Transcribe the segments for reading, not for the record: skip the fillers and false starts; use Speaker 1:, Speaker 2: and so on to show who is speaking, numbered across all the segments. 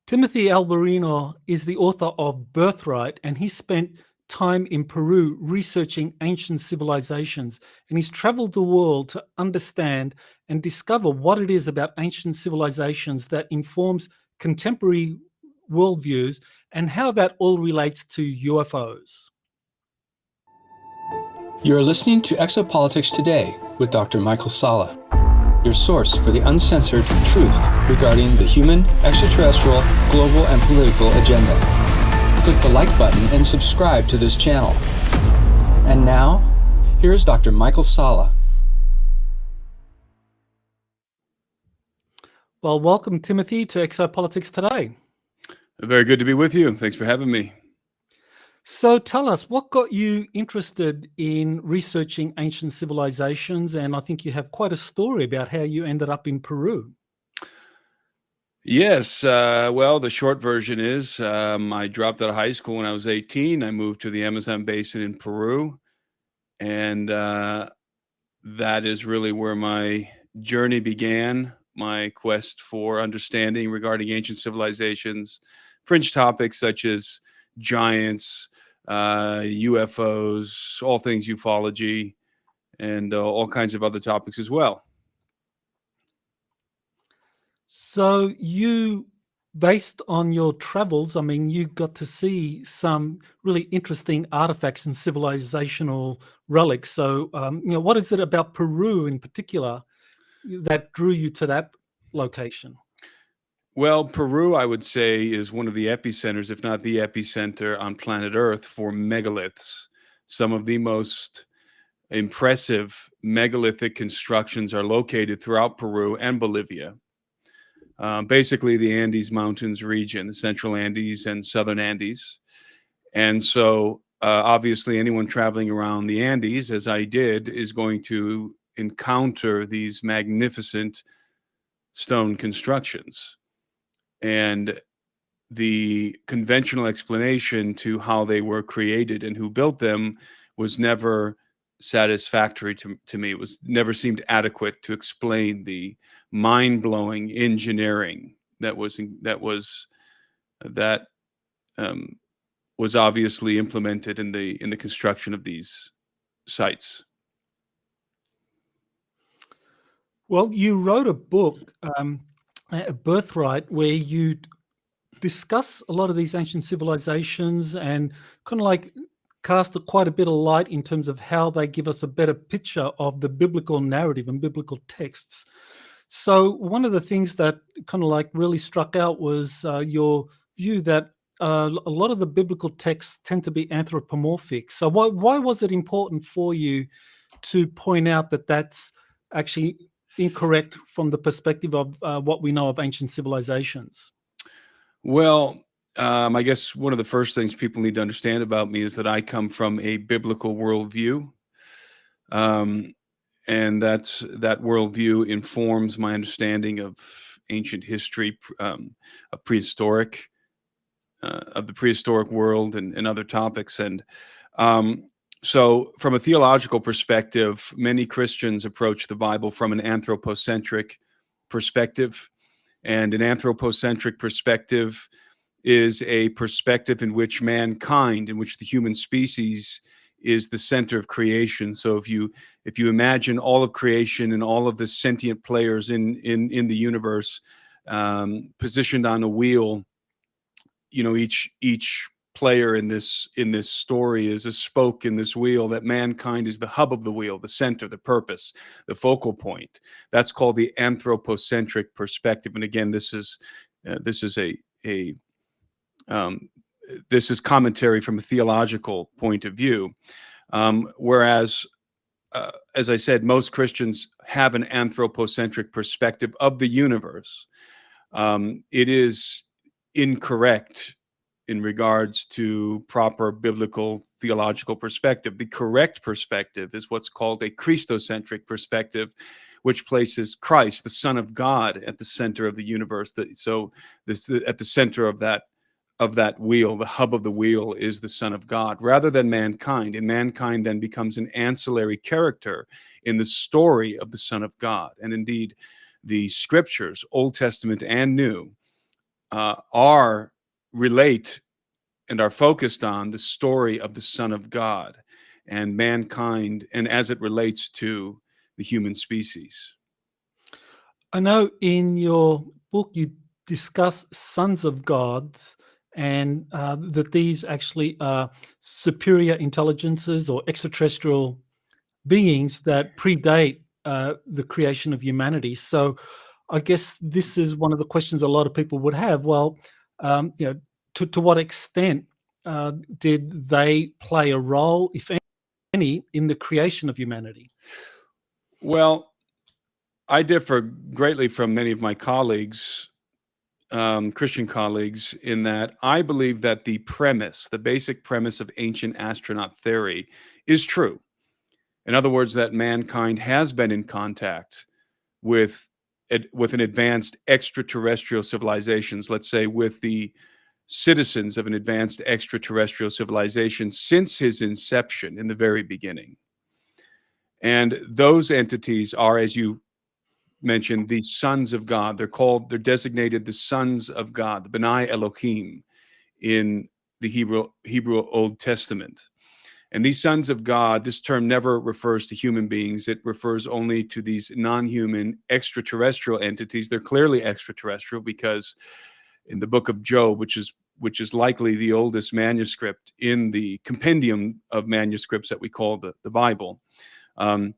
Speaker 1: Timothy Alberino is the author of Birthright, and he spent time in Peru researching ancient civilizations, and he's traveled the world to understand and discover what it is about ancient civilizations that informs contemporary worldviews and how that all relates to UFOs.
Speaker 2: You're listening to Exopolitics Today with Dr. Michael Salla, your source for the uncensored truth regarding the human, extraterrestrial, global, and political agenda. Click the like button and subscribe to this channel. And now, here's Dr. Michael Salla.
Speaker 1: Well, welcome, Timothy, to Exopolitics Today.
Speaker 3: Very good to be with you. Thanks for having me.
Speaker 1: So tell us, what got you interested in researching ancient civilizations? And I think you have quite a story about how you ended up in Peru.
Speaker 3: Yes, well, the short version is I dropped out of high school when I was 18. I moved to the Amazon basin in Peru. And that is really where my journey began, my quest for understanding regarding ancient civilizations, fringe topics such as giants, UFOs, all things ufology, and all kinds of other topics as well.
Speaker 1: So you, based on your travels, I mean, you got to see some really interesting artifacts and civilizational relics. So, what is it about Peru in particular that drew you to that location?
Speaker 3: Well, Peru, I would say, is one of the epicenters, if not the epicenter on planet Earth for megaliths. Some of the most impressive megalithic constructions are located throughout Peru and Bolivia. Basically, the Andes Mountains region, the Central Andes and Southern Andes. And so, obviously, anyone traveling around the Andes, as I did, is going to encounter these magnificent stone constructions. And the conventional explanation to how they were created and who built them was never satisfactory to me. It was never seemed adequate to explain the mind-blowing engineering that was obviously implemented in the construction of these sites.
Speaker 1: Well, you wrote a book, Birthright, where you discuss a lot of these ancient civilizations and kind of like cast quite a bit of light in terms of how they give us a better picture of the biblical narrative and biblical texts. So one of the things that kind of like really struck out was your view that a lot of the biblical texts tend to be anthropomorphic. So why was it important for you to point out that that's actually incorrect from the perspective of what we know of ancient civilizations?
Speaker 3: Well, I guess one of the first things people need to understand about me is that I come from a biblical worldview. And that worldview informs my understanding of ancient history, of the prehistoric world and other topics. And so from a theological perspective, many Christians approach the Bible from an anthropocentric perspective. And an anthropocentric perspective is a perspective in which mankind, in which the human species is the center of creation. So if you imagine all of creation and all of the sentient players in the universe positioned on a wheel, each player in this story is a spoke in this wheel, that mankind is the hub of the wheel, the center, the purpose, the focal point. That's called the anthropocentric perspective. And again, this is commentary from a theological point of view. Whereas, as I said, most Christians have an anthropocentric perspective of the universe. It is incorrect in regards to proper biblical theological perspective. The correct perspective is what's called a Christocentric perspective, which places Christ, the Son of God, at the center of the universe. At the center of that wheel, the hub of the wheel, is the Son of God, rather than mankind. And mankind then becomes an ancillary character in the story of the Son of God. And indeed, the scriptures, Old Testament and New, relate and are focused on the story of the Son of God and mankind, and as it relates to the human species.
Speaker 1: I know in your book you discuss sons of God and that these actually are superior intelligences or extraterrestrial beings that predate the creation of humanity. So I guess this is one of the questions a lot of people would have. Well, you know, to what extent did they play a role, if any, in the creation of humanity?
Speaker 3: Well, I differ greatly from many of my colleagues, Christian colleagues, in that I believe that the basic premise of ancient astronaut theory is true. In other words, that mankind has been in contact with an advanced extraterrestrial civilizations, let's say with the citizens of an advanced extraterrestrial civilization since his inception in the very beginning. And those entities are, as you mentioned, the sons of God. They're designated the sons of God, the B'nai Elohim in the Hebrew Old Testament. And these sons of God, this term never refers to human beings. It refers only to these non-human extraterrestrial entities. They're clearly extraterrestrial because in the book of Job, which is likely the oldest manuscript in the compendium of manuscripts that we call the Bible, in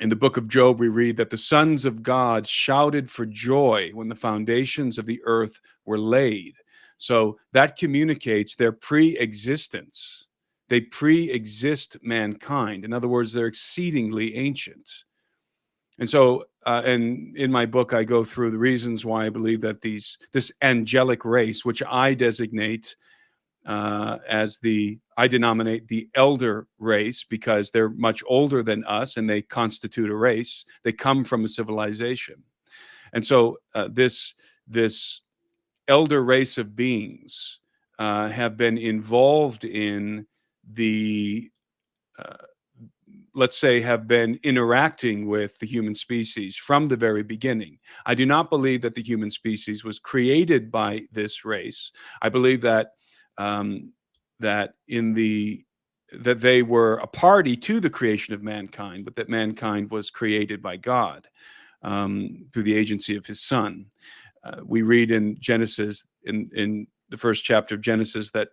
Speaker 3: the book of Job, we read that the sons of God shouted for joy when the foundations of the earth were laid. So that communicates their pre-existence. They pre-exist mankind. In other words, they're exceedingly ancient. And so, and in my book, I go through the reasons why I believe that this angelic race, which I designate I denominate the elder race because they're much older than us and they constitute a race. They come from a civilization. And so this elder race of beings have been involved in let's say, have been interacting with the human species from the very beginning. I do not believe that the human species was created by this race. I believe that that they were a party to the creation of mankind, but that mankind was created by God through the agency of his Son. We read in Genesis, in the first chapter of Genesis, that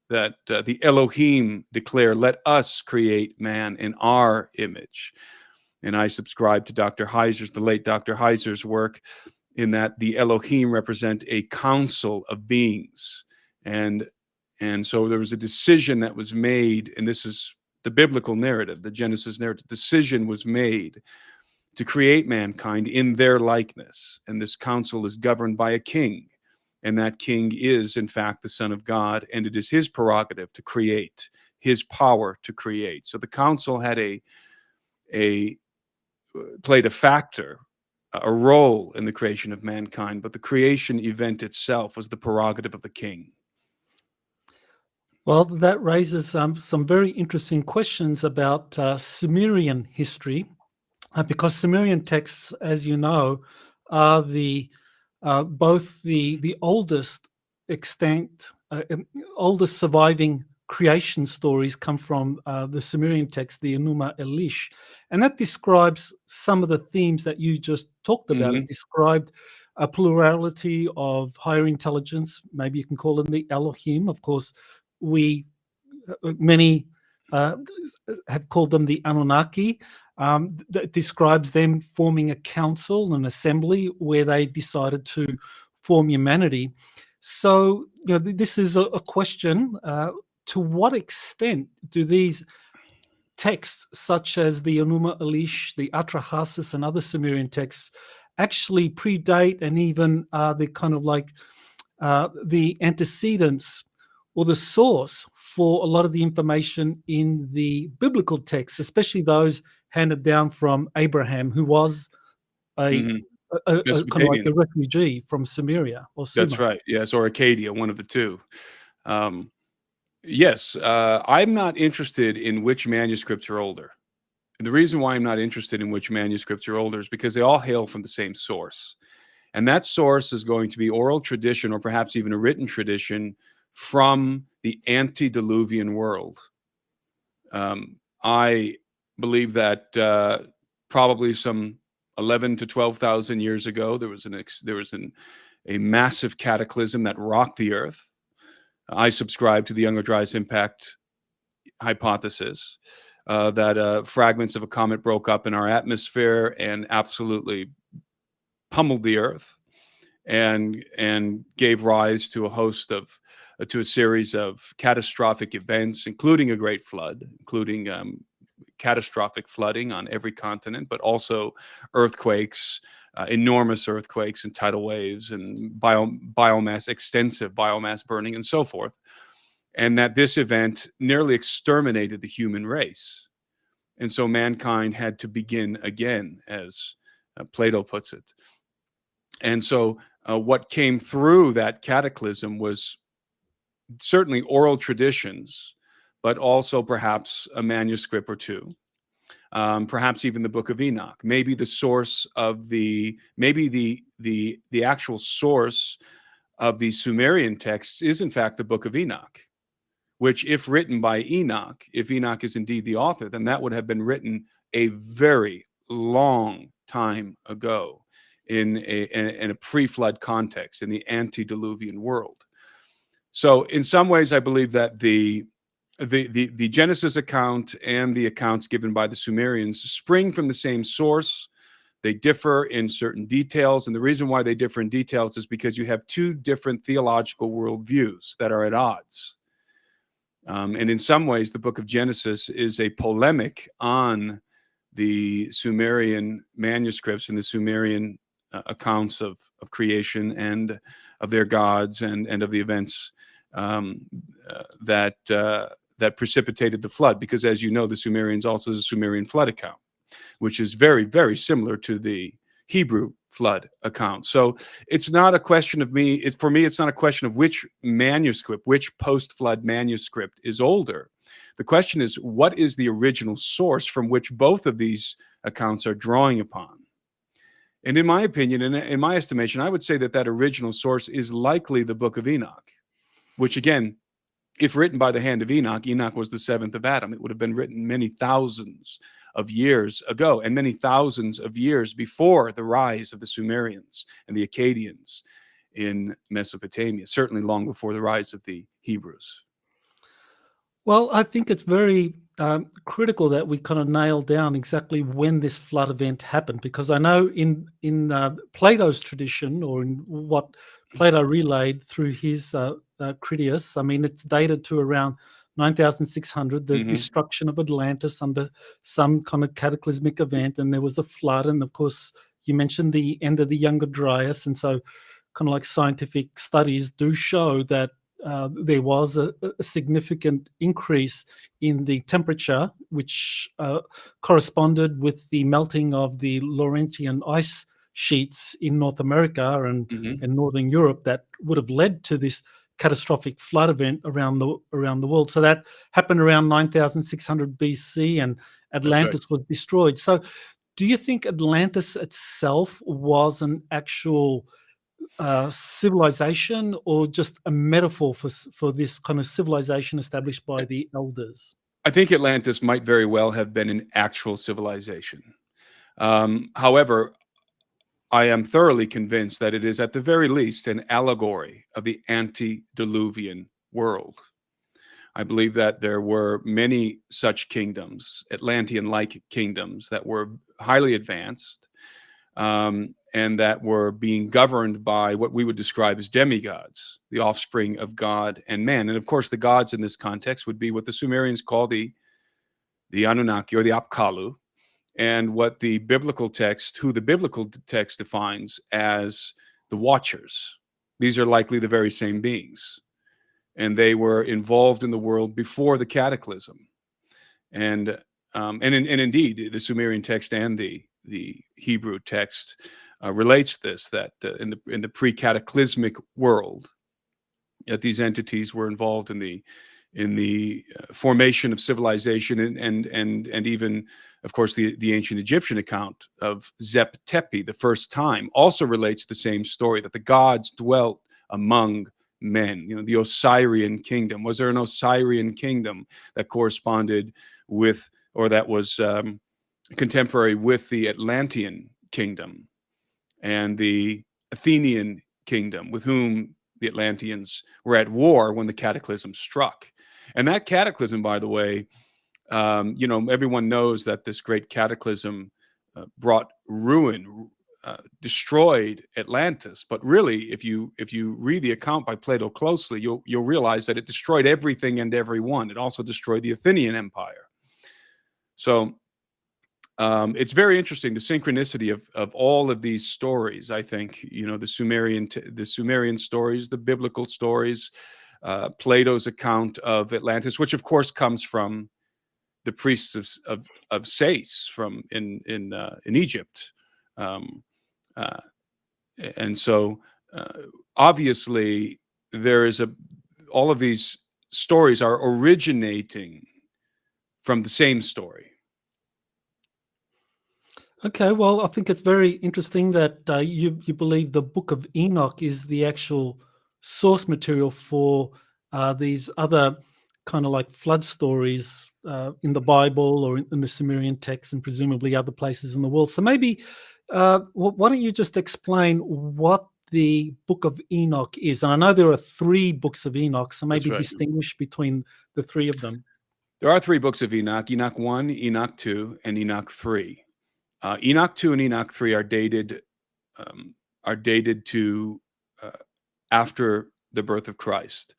Speaker 3: the Elohim declare, "Let us create man in our image." And I subscribe to the late Dr. Heiser's work, in that the Elohim represent a council of beings. And so there was a decision that was made, and this is the biblical narrative, the Genesis narrative. Decision was made to create mankind in their likeness. And this council is governed by a king. And that king is, in fact, the Son of God, and it is his prerogative to create, his power to create. So the council had played a role in the creation of mankind, but the creation event itself was the prerogative of the king.
Speaker 1: Well, that raises some very interesting questions about Sumerian history, because Sumerian texts, as you know, are both the oldest extant, oldest surviving creation stories come from the Sumerian text, the Enuma Elish, and that describes some of the themes that you just talked about.
Speaker 3: Mhm.
Speaker 1: It described a plurality of higher intelligence. Maybe you can call them the Elohim. Of course, many have called them the Anunnaki. That describes them forming a council, an assembly, where they decided to form humanity. So, this is a question: to what extent do these texts, such as the Enuma Elish, the Atrahasis, and other Sumerian texts, actually predate and even the kind of like the antecedents or the source for a lot of the information in the biblical texts, especially those handed down from Abraham, who was a
Speaker 3: Mhm.
Speaker 1: kind of like a
Speaker 3: Mesopotamian.
Speaker 1: refugee from Sumeria or
Speaker 3: That's
Speaker 1: Sumer.
Speaker 3: right. Yes, or Acadia, one of the two. Yes, I'm not interested in which manuscripts are older. And the reason why I'm not interested in which manuscripts are older is because they all hail from the same source. And that source is going to be oral tradition, or perhaps even a written tradition from the antediluvian world. I believe that probably some 11 to 12,000 years ago, there was a massive cataclysm that rocked the earth. I subscribe to the Younger Dryas impact hypothesis, that fragments of a comet broke up in our atmosphere and absolutely pummeled the earth, and gave rise to a series of catastrophic events, including a great flood, including catastrophic flooding on every continent, but also earthquakes, enormous earthquakes and tidal waves, and extensive biomass burning, and so forth. And that this event nearly exterminated the human race. And so mankind had to begin again, as Plato puts it. And so what came through that cataclysm was certainly oral traditions, but also perhaps a manuscript or two, perhaps even the Book of Enoch. Maybe the source of the actual source of the Sumerian texts is in fact the Book of Enoch, which, if written by Enoch, if Enoch is indeed the author, then that would have been written a very long time ago in a pre-flood context, in the antediluvian world. So in some ways, I believe that the Genesis account and the accounts given by the Sumerians spring from the same source. They differ in certain details, and the reason why they differ in details is because you have two different theological worldviews that are at odds. And in some ways, the book of Genesis is a polemic on the Sumerian manuscripts and the Sumerian accounts of creation and of their gods and of the events that precipitated the flood. Because, as you know, the Sumerians also has a Sumerian flood account, which is very, very similar to the Hebrew flood account. So it's not a question of me. For me, it's not a question of which manuscript, which post-flood manuscript is older. The question is, what is the original source from which both of these accounts are drawing upon? And in my opinion, in my estimation, I would say that original source is likely the Book of Enoch, which, again, if written by the hand of Enoch, Enoch was the seventh of Adam. It would have been written many thousands of years ago, and many thousands of years before the rise of the Sumerians and the Akkadians in Mesopotamia, certainly long before the rise of the Hebrews.
Speaker 1: Well, I think it's very critical that we kind of nail down exactly when this flood event happened, because I know in Plato's tradition, or in what Plato relayed through his Critias, I mean, it's dated to around 9,600, the destruction of Atlantis under some kind of cataclysmic event, and there was a flood, and of course you mentioned the end of the Younger Dryas, and so kind of like scientific studies do show that there was a significant increase in the temperature, which corresponded with the melting of the Laurentian ice sheets in North America and Northern Europe, that would have led to this catastrophic flood event around the world. So that happened around 9,600 BC, and Atlantis was destroyed. So do you think Atlantis itself was an actual civilization, or just a metaphor for this kind of civilization established by the elders?
Speaker 3: I think Atlantis might very well have been an actual civilization. However, I am thoroughly convinced that it is at the very least an allegory of the antediluvian world. I believe that there were many such kingdoms, Atlantean-like kingdoms, that were highly advanced, and that were being governed by what we would describe as demigods, the offspring of God and man. And of course, the gods in this context would be what the Sumerians call the Anunnaki, or the Apkallu, and what the biblical text defines as the Watchers. These are likely the very same beings, and they were involved in the world before the cataclysm. And indeed, the Sumerian text and the Hebrew text relates this, that in the pre-cataclysmic world, that these entities were involved in the formation of civilization and even of course, the ancient Egyptian account of Zep-Tepi, the first time, also relates the same story, that the gods dwelt among men. You know, the Osirian kingdom. Was there an Osirian kingdom that corresponded with, or that was contemporary with the Atlantean kingdom and the Athenian kingdom, with whom the Atlanteans were at war when the cataclysm struck? And that cataclysm, by the way, you know, everyone knows that this great cataclysm brought ruin, destroyed Atlantis. But really, if you read the account by Plato closely, you'll realize that it destroyed everything and everyone. It also destroyed the Athenian Empire. So it's very interesting, the synchronicity of all of these stories. I think, you know, the Sumerian stories, the biblical stories, Plato's account of Atlantis, which of course comes from the priests of Sais from in Egypt, and so obviously there is all of these stories are originating from the same story.
Speaker 1: Okay, well, I think it's very interesting that you believe the Book of Enoch is the actual source material for these other kind of like flood stories in the Bible or in the Sumerian text and presumably other places in the world. So maybe why don't you just explain what the Book of Enoch is? And I know there are 3 books of Enoch, so maybe
Speaker 3: right.
Speaker 1: distinguish between the 3 of them.
Speaker 3: There are 3 books of Enoch: Enoch 1, Enoch 2, and Enoch 3. Enoch 2 and Enoch 3 are dated to after the birth of Christ.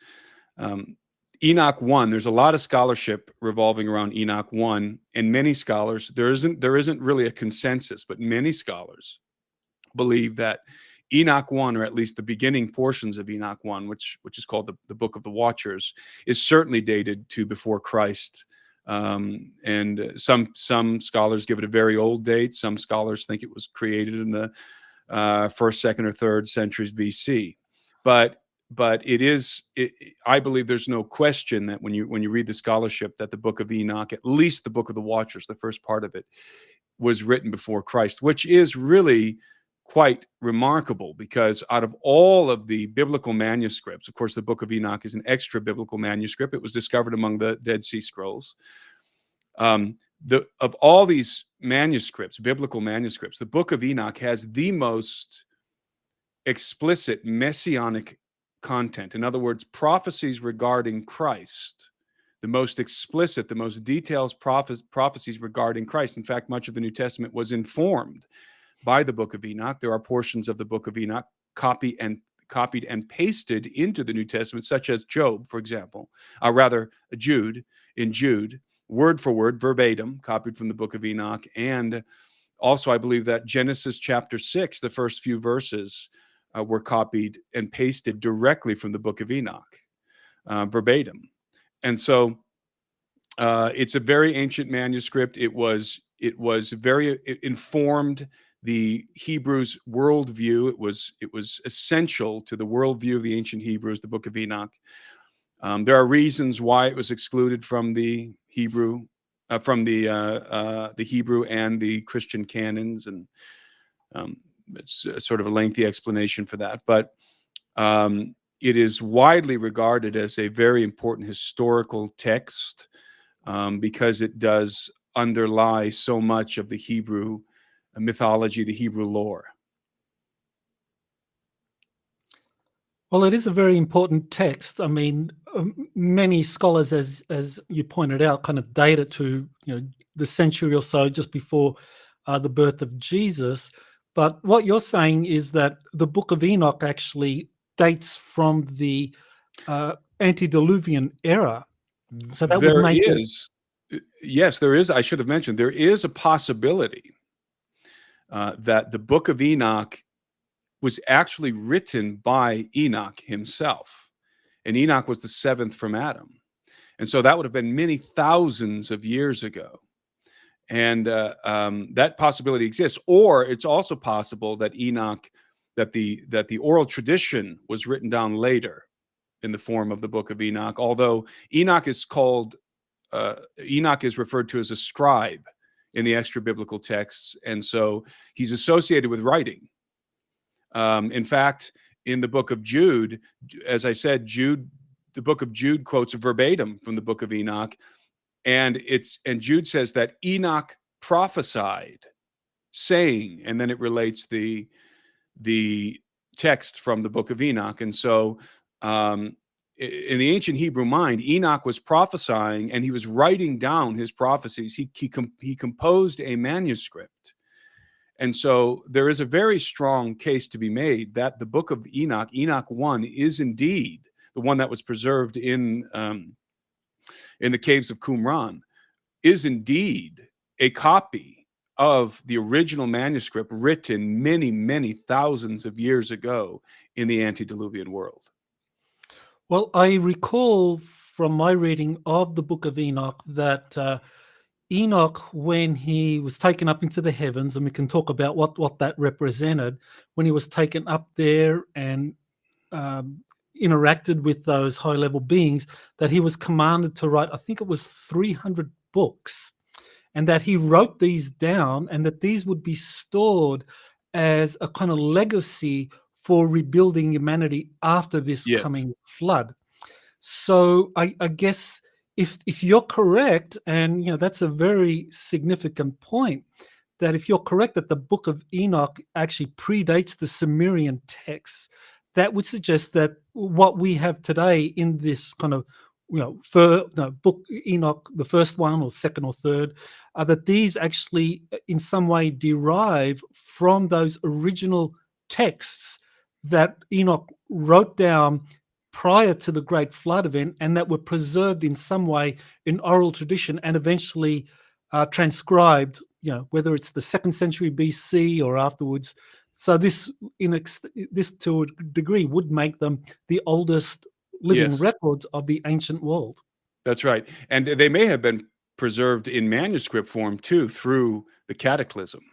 Speaker 3: Enoch 1, there's a lot of scholarship revolving around Enoch 1, and many scholars, there isn't really a consensus, but many scholars believe that Enoch 1, or at least the beginning portions of Enoch 1, which is called the Book of the Watchers, is certainly dated to before Christ. And some scholars give it a very old date. Some scholars think it was created in the 1st, 2nd, or 3rd centuries BC. But I believe there's no question that when you read the scholarship, that the Book of Enoch, at least the Book of the Watchers, the first part of it, was written before Christ, which is really quite remarkable, because out of all of the biblical manuscripts, of course, the Book of Enoch is an extra biblical manuscript. It was discovered among the Dead Sea Scrolls. Of all these manuscripts, biblical manuscripts, the Book of Enoch has the most explicit messianic content. In other words, prophecies regarding Christ, the most explicit, the most detailed prophecies regarding Christ. In fact, much of the New Testament was informed by the Book of Enoch. There are portions of the Book of Enoch copied and pasted into the New Testament, such as Job, for example, Jude, word for word, verbatim, copied from the Book of Enoch. And also, I believe that Genesis chapter 6, the first few verses, were copied and pasted directly from the Book of Enoch, verbatim. And so it's a very ancient manuscript. It informed the Hebrews' worldview. It was essential to the worldview of the ancient Hebrews, the Book of Enoch. There are reasons why it was excluded from the Hebrew, and the Christian canons, and it's sort of a lengthy explanation for that. But it is widely regarded as a very important historical text because it does underlie so much of the Hebrew mythology, the Hebrew lore.
Speaker 1: Well, it is a very important text. I mean, many scholars, as you pointed out, kind of date it to the century or so just before the birth of Jesus. But what you're saying is that the Book of Enoch actually dates from the antediluvian era. So that would make
Speaker 3: yes, there is. I should have mentioned, there is a possibility that the Book of Enoch was actually written by Enoch himself. And Enoch was the 7th from Adam. And so that would have been many thousands of years ago. And that possibility exists. Or it's also possible that that the oral tradition was written down later in the form of the Book of Enoch. Although Enoch is referred to as a scribe in the extra biblical texts, and so he's associated with writing. In fact, in the book of Jude, as I said, the book of Jude quotes verbatim from the book of Enoch, and Jude says that Enoch prophesied, saying, and then it relates the text from the book of Enoch. And so in the ancient Hebrew mind, Enoch was prophesying, and he was writing down his prophecies. He composed a manuscript. And so there is a very strong case to be made that the book of Enoch, Enoch 1, is indeed the one that was preserved in the caves of Qumran, is indeed a copy of the original manuscript written many, many thousands of years ago in the antediluvian world.
Speaker 1: Well, I recall from my reading of the book of Enoch that Enoch, when he was taken up into the heavens, and we can talk about what that represented, when he was taken up there and interacted with those high-level beings, that he was commanded to write, I think it was 300 books, and that he wrote these down, and that these would be stored as a kind of legacy for rebuilding humanity after this
Speaker 3: Yes.
Speaker 1: coming flood. So I guess if you're correct, and that's a very significant point, that if you're correct that the book of Enoch actually predates the Sumerian texts, that would suggest that what we have today in this kind of book Enoch, the first one or second or third, that these actually in some way derive from those original texts that Enoch wrote down prior to the Great Flood event, and that were preserved in some way in oral tradition and eventually transcribed, whether it's the 2nd century BC or afterwards. So this to a degree would make them the oldest living
Speaker 3: Yes.
Speaker 1: records of the ancient world.
Speaker 3: That's right. And they may have been preserved in manuscript form too through the cataclysm,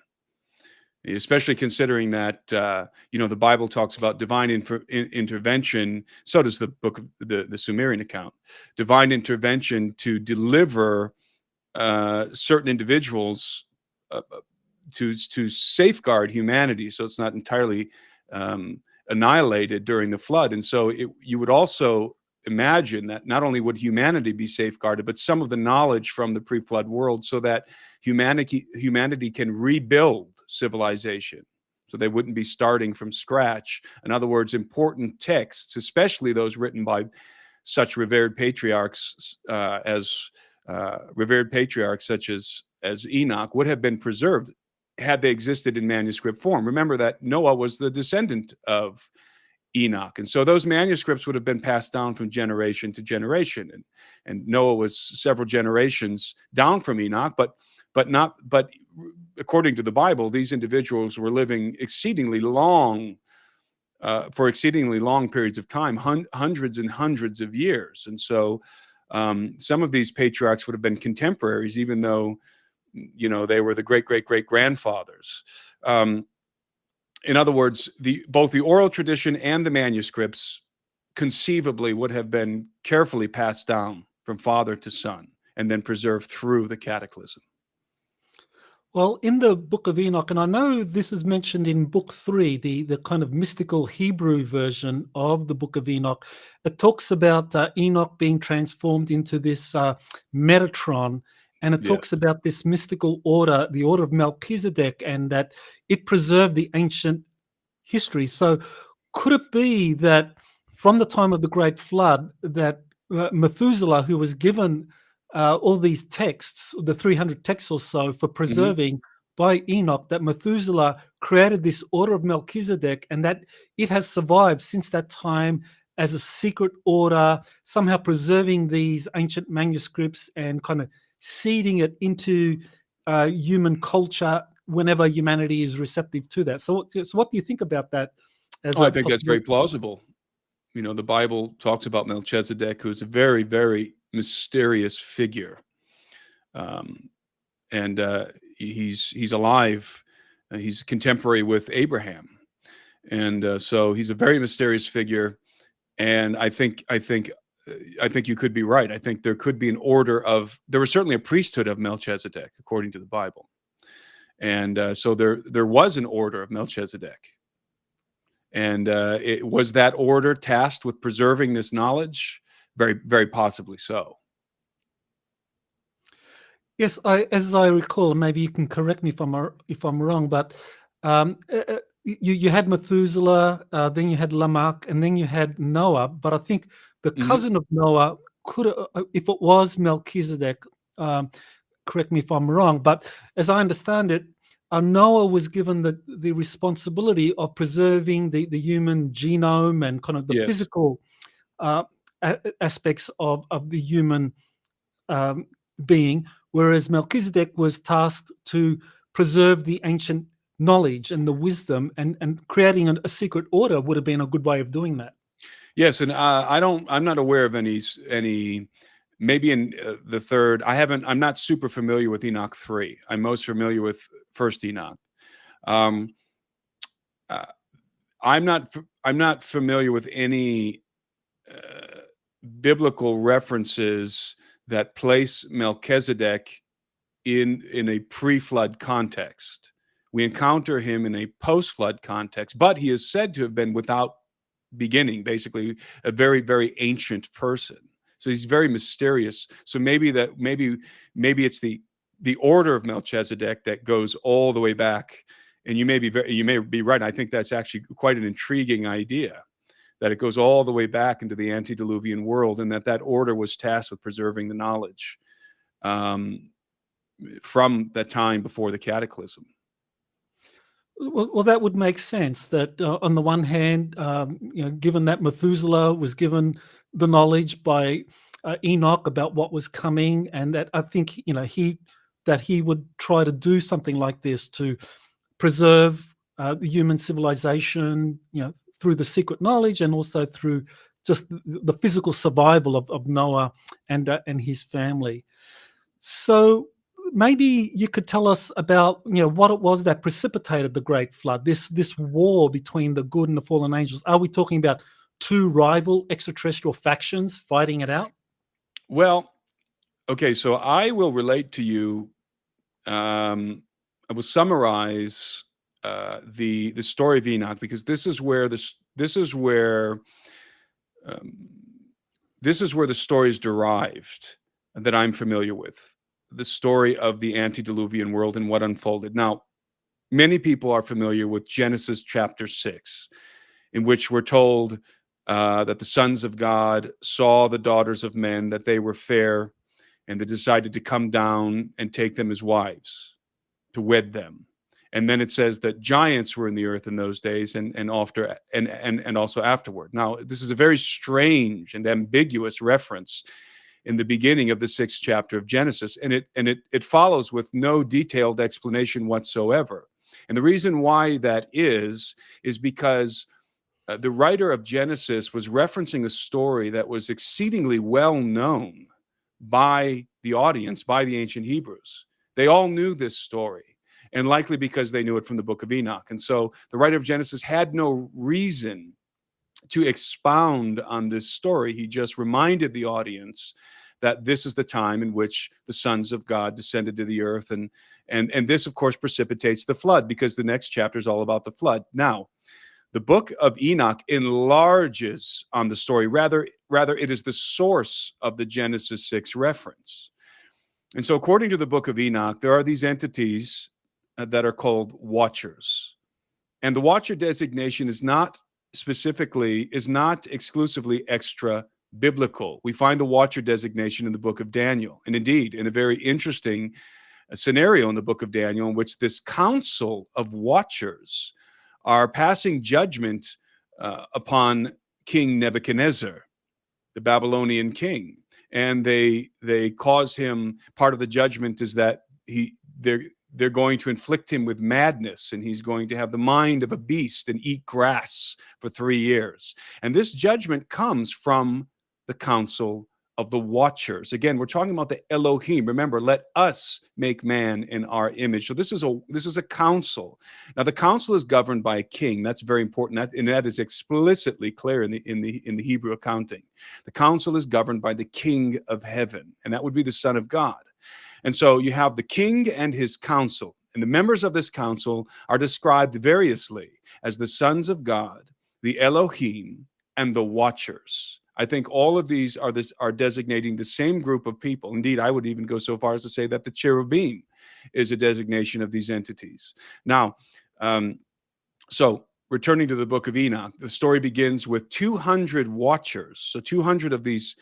Speaker 3: especially considering that the Bible talks about divine intervention. So does the book of the Sumerian account, divine intervention to deliver certain individuals to safeguard humanity, so it's not entirely annihilated during the flood. And so you would also imagine that not only would humanity be safeguarded, but some of the knowledge from the pre-flood world, so that humanity can rebuild civilization, so they wouldn't be starting from scratch. In other words, important texts, especially those written by such revered patriarchs such as Enoch, would have been preserved had they existed in manuscript form. Remember that Noah was the descendant of Enoch, and so those manuscripts would have been passed down from generation to generation, and Noah was several generations down from Enoch, but according to the Bible, these individuals were living exceedingly long, for exceedingly long periods of time, hundreds and hundreds of years. And so some of these patriarchs would have been contemporaries, even though they were the great grandfathers. In other words, both the oral tradition and the manuscripts conceivably would have been carefully passed down from father to son and then preserved through the cataclysm.
Speaker 1: Well, in the book of Enoch, and I know this is mentioned in book 3, the kind of mystical Hebrew version of the book of Enoch, it talks about Enoch being transformed into this Metatron, and it talks about this mystical order, the order of Melchizedek, and that it preserved the ancient history. So could it be that from the time of the Great Flood, that Methuselah, who was given all these texts, the 300 texts or so for preserving by Enoch, that Methuselah created this order of Melchizedek, and that it has survived since that time as a secret order, somehow preserving these ancient manuscripts and kind of seeding it into human culture whenever humanity is receptive to that. So what do you think about that?
Speaker 3: I think that's very plausible. The Bible talks about Melchizedek, who's a very, very mysterious figure, and he's alive. He's contemporary with Abraham, and so he's a very mysterious figure. And I think I think you could be right. I think there could be an order of, there was certainly a priesthood of Melchizedek, according to the Bible. And so there was an order of Melchizedek. And it was that order tasked with preserving this knowledge? Very, very possibly so.
Speaker 1: Yes, as I recall, maybe you can correct me if I'm wrong, but you had Methuselah, then you had Lamech, and then you had Noah. But I think the cousin of Noah could, if it was Melchizedek, correct me if I'm wrong. But as I understand it, Noah was given the responsibility of preserving the human genome and kind of the
Speaker 3: Yes.
Speaker 1: physical aspects of the human being, whereas Melchizedek was tasked to preserve the ancient knowledge and the wisdom, and creating a secret order would have been a good way of doing that.
Speaker 3: Yes, and I'm not aware of any maybe in the third. I'm not super familiar with Enoch 3. I'm most familiar with First Enoch. I'm not familiar with any biblical references that place Melchizedek in a pre-flood context. We encounter him in a post-flood context, but he is said to have been without beginning, basically a very, very ancient person. So he's very mysterious. So maybe it's the order of Melchizedek that goes all the way back. And you may be right. I think that's actually quite an intriguing idea, that it goes all the way back into the antediluvian world, and that order was tasked with preserving the knowledge from the time before the cataclysm.
Speaker 1: Well, that would make sense. That on the one hand, given that Methuselah was given the knowledge by Enoch about what was coming, and that I think he would try to do something like this to preserve the human civilization, through the secret knowledge and also through just the physical survival of Noah and his family. So maybe you could tell us about what it was that precipitated the Great Flood, this war between the good and the fallen angels. Are we talking about two rival extraterrestrial factions fighting it out?
Speaker 3: Well, okay, so I will relate to you. I will summarize the story of Enoch, because this is where the story is derived that I'm familiar with. The story of the antediluvian world and what unfolded. Now, many people are familiar with Genesis chapter 6, in which we're told that the sons of God saw the daughters of men, that they were fair, and they decided to come down and take them as wives, to wed them. And then it says that giants were in the earth in those days and also afterward. Now, this is a very strange and ambiguous reference in the beginning of the 6th chapter of Genesis, and it follows with no detailed explanation whatsoever. And the reason why that is because the writer of Genesis was referencing a story that was exceedingly well known by the audience, by the ancient Hebrews. They all knew this story, and likely because they knew it from the book of Enoch. And so the writer of Genesis had no reason to expound on this story. He just reminded the audience that this is the time in which the sons of God descended to the earth, and this, of course, precipitates the flood, because the next chapter is all about the flood. Now, the book of Enoch enlarges on the story. Rather, it is the source of the Genesis 6 reference. And so, according to the book of Enoch, there are these entities that are called watchers, and the watcher designation is not exclusively extra biblical. We find the watcher designation in the book of Daniel, and indeed in a very interesting scenario in the book of Daniel, in which this council of watchers are passing judgment upon King Nebuchadnezzar, the Babylonian king, and they cause him. Part of the judgment is that they're going to inflict him with madness, and he's going to have the mind of a beast and eat grass for 3 years. And this judgment comes from the council of the watchers. Again, we're talking about the Elohim. Remember, let us make man in our image. So this is a council. Now, the council is governed by a king. That's very important, and that is explicitly clear in the Hebrew accounting. The council is governed by the King of heaven, and that would be the Son of God. And so you have the king and his council, and the members of this council are described variously as the sons of God, the Elohim, and the watchers. I think all of these are designating the same group of people. Indeed, I would even go so far as to say that the cherubim is a designation of these entities. Now, so returning to the book of Enoch, the story begins with 200 watchers, so 200 of these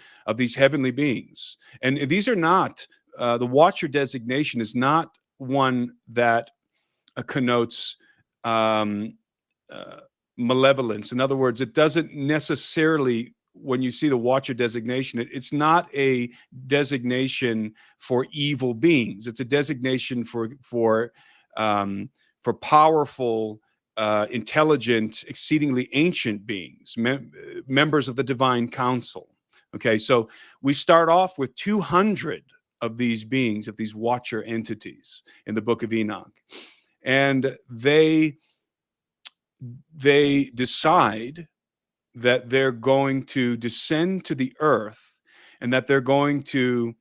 Speaker 3: heavenly beings. And these are not, the watcher designation is not one that connotes malevolence. In other words, it doesn't necessarily, when you see the watcher designation, it's not a designation for evil beings. It's a designation for powerful, intelligent, exceedingly ancient beings, members of the divine council. Okay, so we start off with 200 of these beings, of these watcher entities in the book of Enoch, and they decide that they're going to descend to the earth, and that they're going to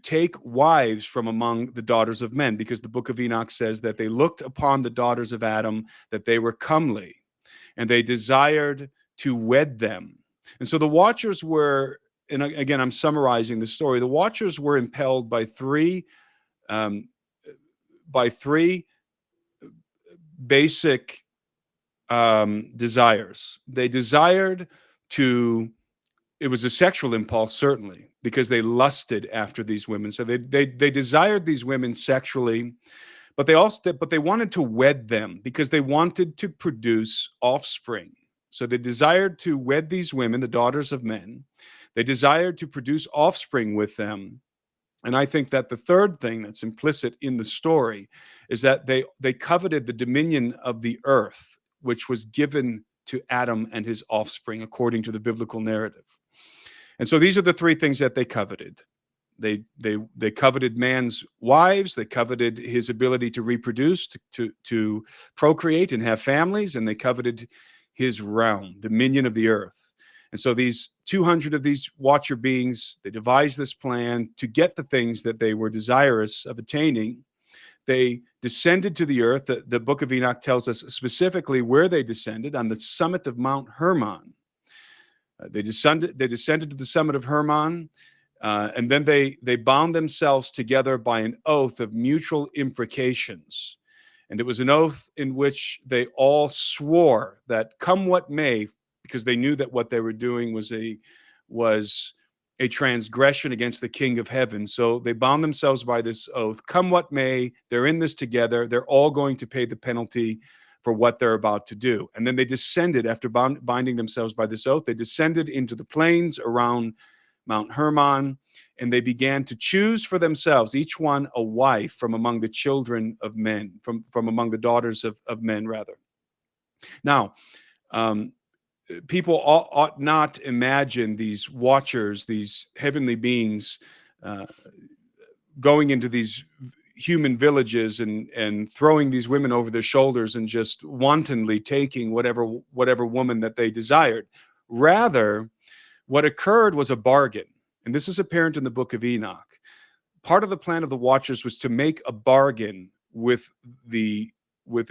Speaker 3: take wives from among the daughters of men, because the book of Enoch says that they looked upon the daughters of Adam, that they were comely, and they desired to wed them. And so the watchers were, and again, I'm summarizing the story, the watchers were impelled by three basic desires. They desired to, it was a sexual impulse, certainly, because they lusted after these women. So they desired these women sexually, but they wanted to wed them because they wanted to produce offspring. So they desired to wed these women, the daughters of men. They desired to produce offspring with them. And I think that the third thing that's implicit in the story is that they coveted the dominion of the earth, which was given to Adam and his offspring, according to the biblical narrative. And so these are the three things that they coveted. They coveted man's wives, they coveted his ability to reproduce, to procreate and have families, and they coveted his realm, dominion of the earth. And so these 200 of these watcher beings, they devised this plan to get the things that they were desirous of attaining. They descended to the earth. The book of Enoch tells us specifically where they descended, on the summit of Mount Hermon. They descended to the summit of Hermon, and then they bound themselves together by an oath of mutual imprecations. And it was an oath in which they all swore that, come what may, because they knew that what they were doing was a transgression against the King of heaven. So they bound themselves by this oath. Come what may, they're in this together. They're all going to pay the penalty for what they're about to do. And then they descended, after binding themselves by this oath, they descended into the plains around Mount Hermon, and they began to choose for themselves, each one a wife from among the children of men, from among the daughters of men, rather. Now, people ought not imagine these watchers, these heavenly beings, going into these human villages and throwing these women over their shoulders and just wantonly taking whatever woman that they desired. Rather, what occurred was a bargain, and this is apparent in the book of Enoch. Part of the plan of the watchers was to make a bargain with the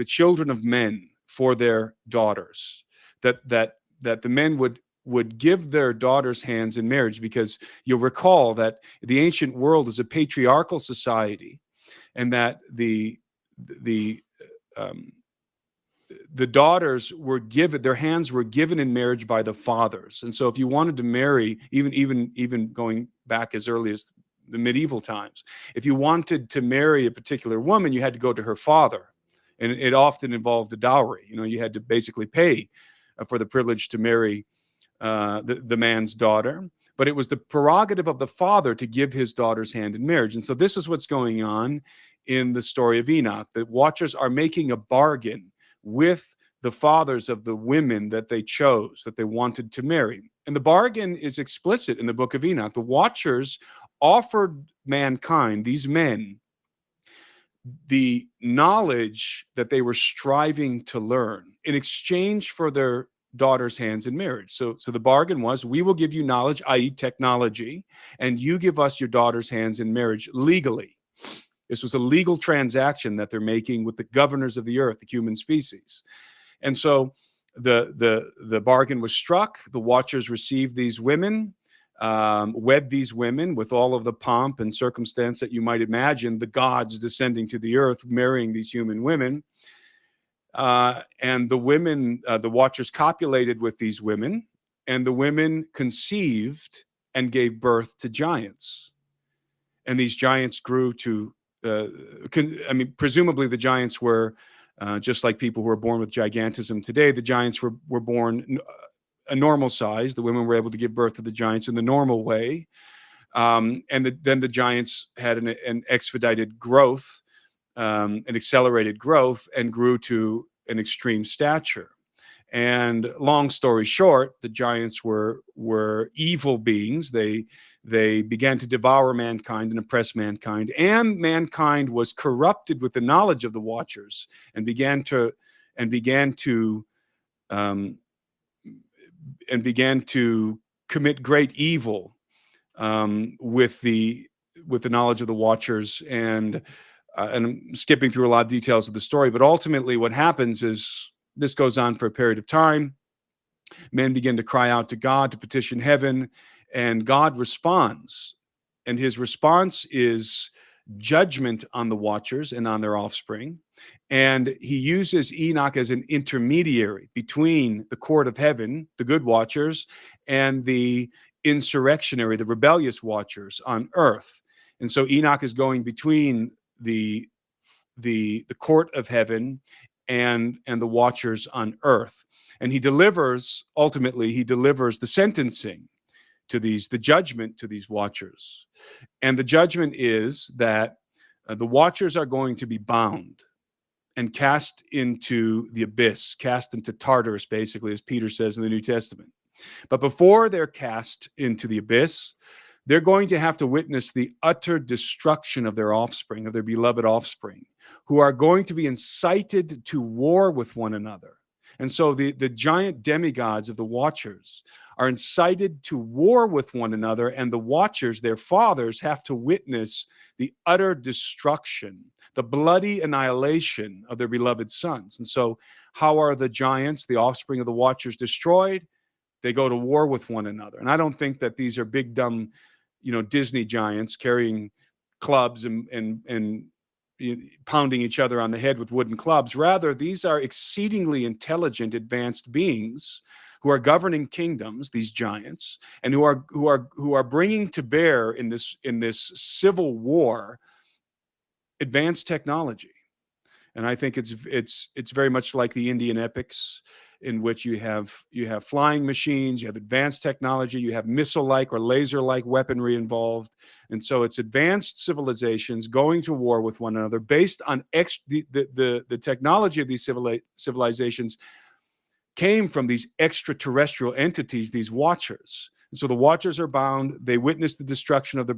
Speaker 3: children of men for their daughters, that the men would give their daughters' hands in marriage, because you'll recall that the ancient world is a patriarchal society, and that the daughters were given, their hands were given in marriage by the fathers. And so if you wanted to marry, even going back as early as the medieval times, if you wanted to marry a particular woman, you had to go to her father, and it often involved a dowry. You had to basically pay for the privilege to marry the man's daughter, but it was the prerogative of the father to give his daughter's hand in marriage. And so this is what's going on in the story of Enoch. The watchers are making a bargain with the fathers of the women that they chose, that they wanted to marry. And the bargain is explicit in the book of Enoch. The Watchers offered mankind, these men, the knowledge that they were striving to learn in exchange for their daughters' hands in marriage. So the bargain was, we will give you knowledge, i.e. technology, and you give us your daughter's hands in marriage legally. This was a legal transaction that they're making with the governors of the earth, the human species. And so the bargain was struck. The Watchers received these women, wed these women with all of the pomp and circumstance that you might imagine, the gods descending to the earth, marrying these human women. And the women, the Watchers copulated with these women, and the women conceived and gave birth to giants. And these giants grew to, presumably the giants were just like people who are born with gigantism today. The giants were born a normal size. The women were able to give birth to the giants in the normal way. Then the giants had an expedited growth, an accelerated growth, and grew to an extreme stature. And long story short, the giants were evil beings. They began to devour mankind and oppress mankind, and mankind was corrupted with the knowledge of the Watchers, and began to commit great evil with the knowledge of the Watchers. And I'm skipping through a lot of details of the story, but ultimately what happens is this goes on for a period of time. Men begin to cry out to God, to petition heaven, and God responds. And his response is judgment on the Watchers and on their offspring. And he uses Enoch as an intermediary between the court of heaven, the good Watchers, and the insurrectionary, the rebellious Watchers on earth. And so Enoch is going between the court of heaven and the Watchers on earth. And ultimately he delivers the sentencing to the judgment to these Watchers. And the judgment is that the Watchers are going to be bound and cast into the abyss, cast into Tartarus, basically, as Peter says in the New Testament. But before they're cast into the abyss, they're going to have to witness the utter destruction of their offspring, of their beloved offspring, who are going to be incited to war with one another. And so the giant demigods of the Watchers are incited to war with one another, and the Watchers, their fathers, have to witness the utter destruction, the bloody annihilation of their beloved sons. And so how are the giants, the offspring of the Watchers, destroyed? They go to war with one another. And I don't think that these are big, dumb, Disney giants carrying clubs and pounding each other on the head with wooden clubs. Rather, these are exceedingly intelligent, advanced beings who are governing kingdoms, these giants, and who are bringing to bear in this civil war advanced technology. And I think it's very much like the Indian epics, in which you have flying machines, you have advanced technology, you have missile-like or laser-like weaponry involved. And so it's advanced civilizations going to war with one another based on the technology of these civilizations came from these extraterrestrial entities, these Watchers. And so the Watchers are bound. They witness the destruction of their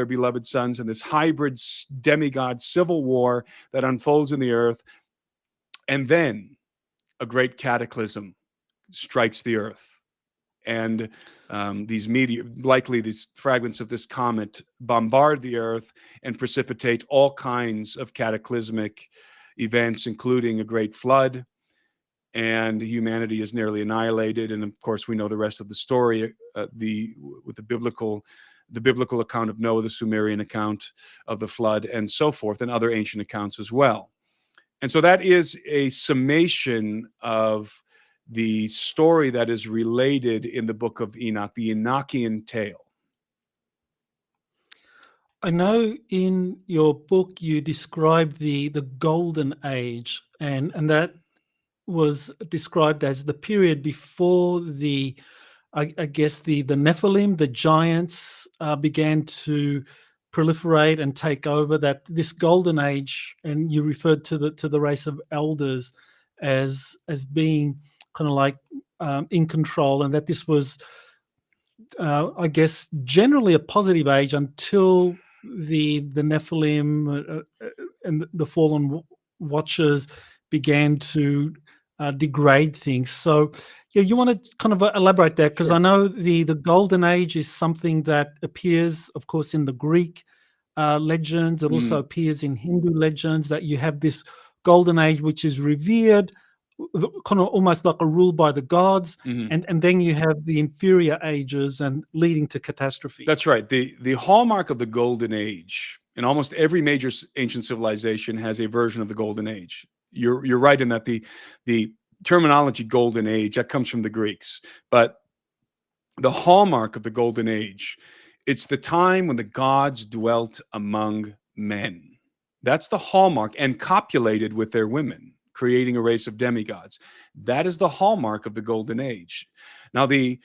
Speaker 3: beloved sons in this hybrid demigod civil war that unfolds in the earth. And then a great cataclysm strikes the earth. And these fragments of this comet bombard the earth and precipitate all kinds of cataclysmic events, including a great flood. And humanity is nearly annihilated. And of course, we know the rest of the story, with the biblical account of Noah, the Sumerian account of the flood, and so forth, and other ancient accounts as well. And so that is a summation of the story that is related in the book of Enoch, the Enochian tale.
Speaker 1: I know in your book you describe the golden age, and that was described as the period before I guess the Nephilim, the giants, began to proliferate and take over. That this golden age, and you referred to the race of elders as being kind of like in control, and that this was, I guess, generally a positive age until the Nephilim and the fallen watchers began to degrade things. So, yeah, you want to kind of elaborate that, because
Speaker 3: Sure.
Speaker 1: I know the golden age is something that appears, of course, in the Greek legends. It also appears in Hindu legends, that you have this golden age which is revered, kind of almost like a rule by the gods, and then you have the inferior ages and leading to catastrophe.
Speaker 3: That's right. The hallmark of the golden age, in almost every major ancient civilization, has a version of the golden age. You're right in that the terminology golden age, that comes from the Greeks, but the hallmark of the golden age, it's the time when the gods dwelt among men. That's the hallmark, and copulated with their women, creating a race of demigods. That is the hallmark of the golden age. Now, the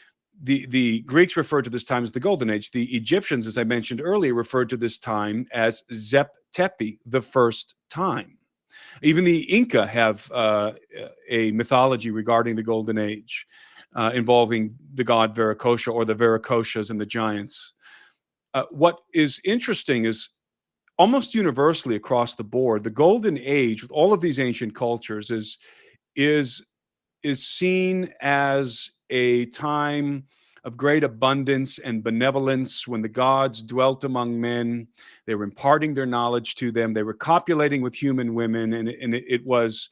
Speaker 3: Greeks referred to this time as the golden age. The Egyptians, as I mentioned earlier, referred to this time as Zep Tepi, the first time. Even the Inca have a mythology regarding the golden age, involving the god Viracocha, or the Viracochas and the giants. What is interesting is, almost universally across the board, the golden age with all of these ancient cultures is seen as a time of great abundance and benevolence, when the gods dwelt among men. They were imparting their knowledge to them. They were copulating with human women, and it was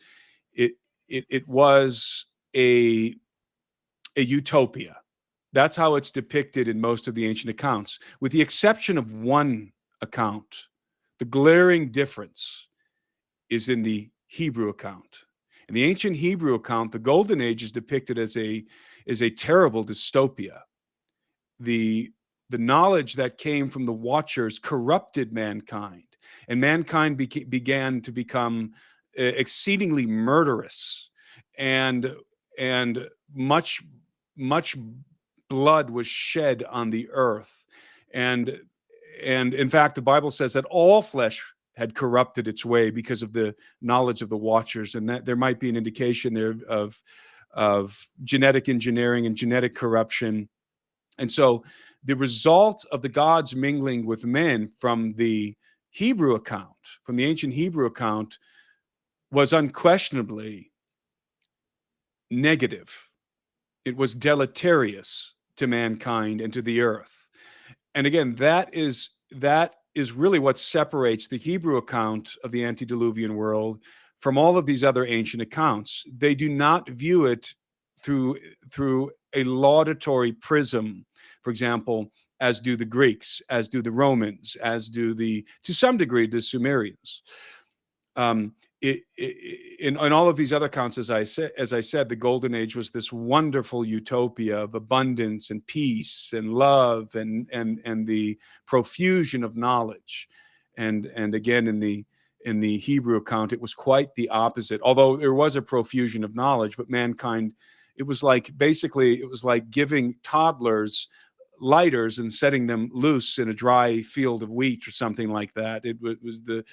Speaker 3: a utopia. That's how it's depicted in most of the ancient accounts, with the exception of one account. The glaring difference is in the Hebrew account. In the ancient Hebrew account, the golden age is depicted as a terrible dystopia. The knowledge that came from the watchers corrupted mankind, and mankind began to become exceedingly murderous, and much blood was shed on the earth, and in fact, the Bible says that all flesh had corrupted its way because of the knowledge of the watchers, and that there might be an indication there of genetic engineering and genetic corruption. And so the result of the gods mingling with men from the Hebrew account, from the ancient Hebrew account, was unquestionably negative. It was deleterious to mankind and to the earth. And again, that is really what separates the Hebrew account of the antediluvian world from all of these other ancient accounts. They do not view it through a laudatory prism, for example, as do the Greeks, as do the Romans, as do to some degree, the Sumerians. In all of these other accounts, as I said, the golden age was this wonderful utopia of abundance and peace and love and the profusion of knowledge. And again, in the Hebrew account, it was quite the opposite. Although there was a profusion of knowledge, but mankind, it was like giving toddlers lighters and setting them loose in a dry field of wheat or something like that. It was the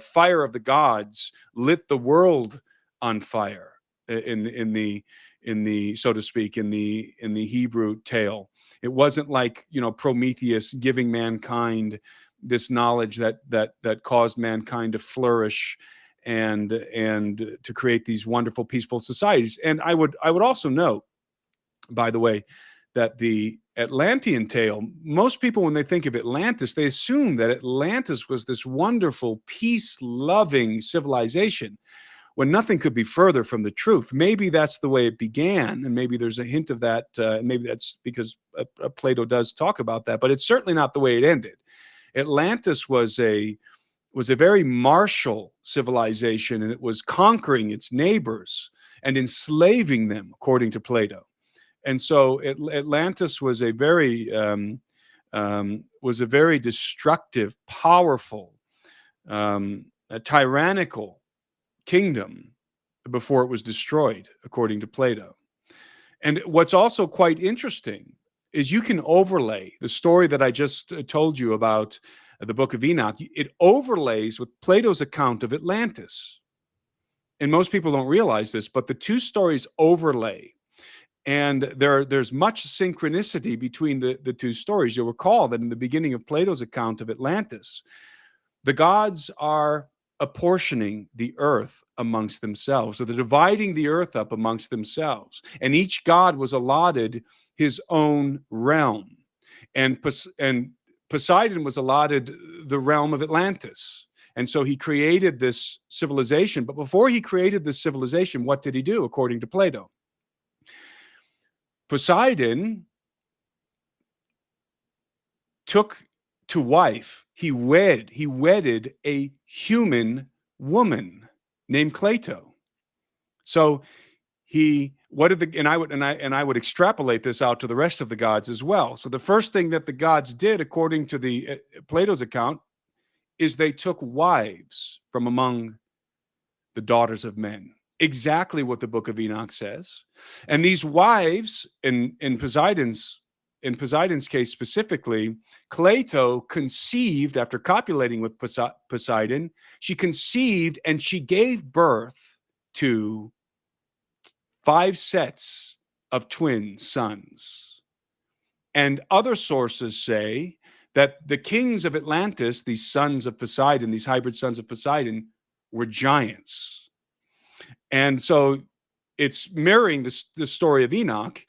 Speaker 3: fire of the gods lit the world on fire in the so to speak, in the Hebrew tale. It wasn't like, Prometheus giving mankind this knowledge that caused mankind to flourish and to create these wonderful, peaceful societies. And I would also note, by the way, that the Atlantean tale, most people, when they think of Atlantis, they assume that Atlantis was this wonderful, peace-loving civilization, when nothing could be further from the truth. Maybe that's the way it began, and maybe there's a hint of that. Maybe that's because Plato does talk about that, but it's certainly not the way it ended. Atlantis was a very martial civilization, and it was conquering its neighbors and enslaving them, according to Plato. And so Atlantis was a very destructive, powerful, a tyrannical kingdom before it was destroyed, according to Plato. And what's also quite interesting is you can overlay the story that I just told you about the book of Enoch. It overlays with Plato's account of Atlantis. and most people don't realize this, but the two stories overlay. And there's much synchronicity between the two stories. You'll recall that in the beginning of Plato's account of Atlantis, the gods are apportioning the earth amongst themselves. So they're dividing the earth up amongst themselves. And each god was allotted his own realm. And Poseidon was allotted the realm of Atlantis. And so he created this civilization. But before he created this civilization, what did he do, according to Plato? Poseidon took to wife, he wedded a human woman named Cleito. So I would extrapolate this out to the rest of the gods as well. So the first thing that the gods did, according to the Plato's account, is they took wives from among the daughters of men. Exactly what the book of Enoch says. And these wives, in Poseidon's case specifically, Cleito conceived after copulating with Poseidon. She conceived and she gave birth to 5 sets of twin sons. And other sources say that the kings of Atlantis, these sons of Poseidon, these hybrid sons of Poseidon, were giants. And so it's mirroring the story of Enoch.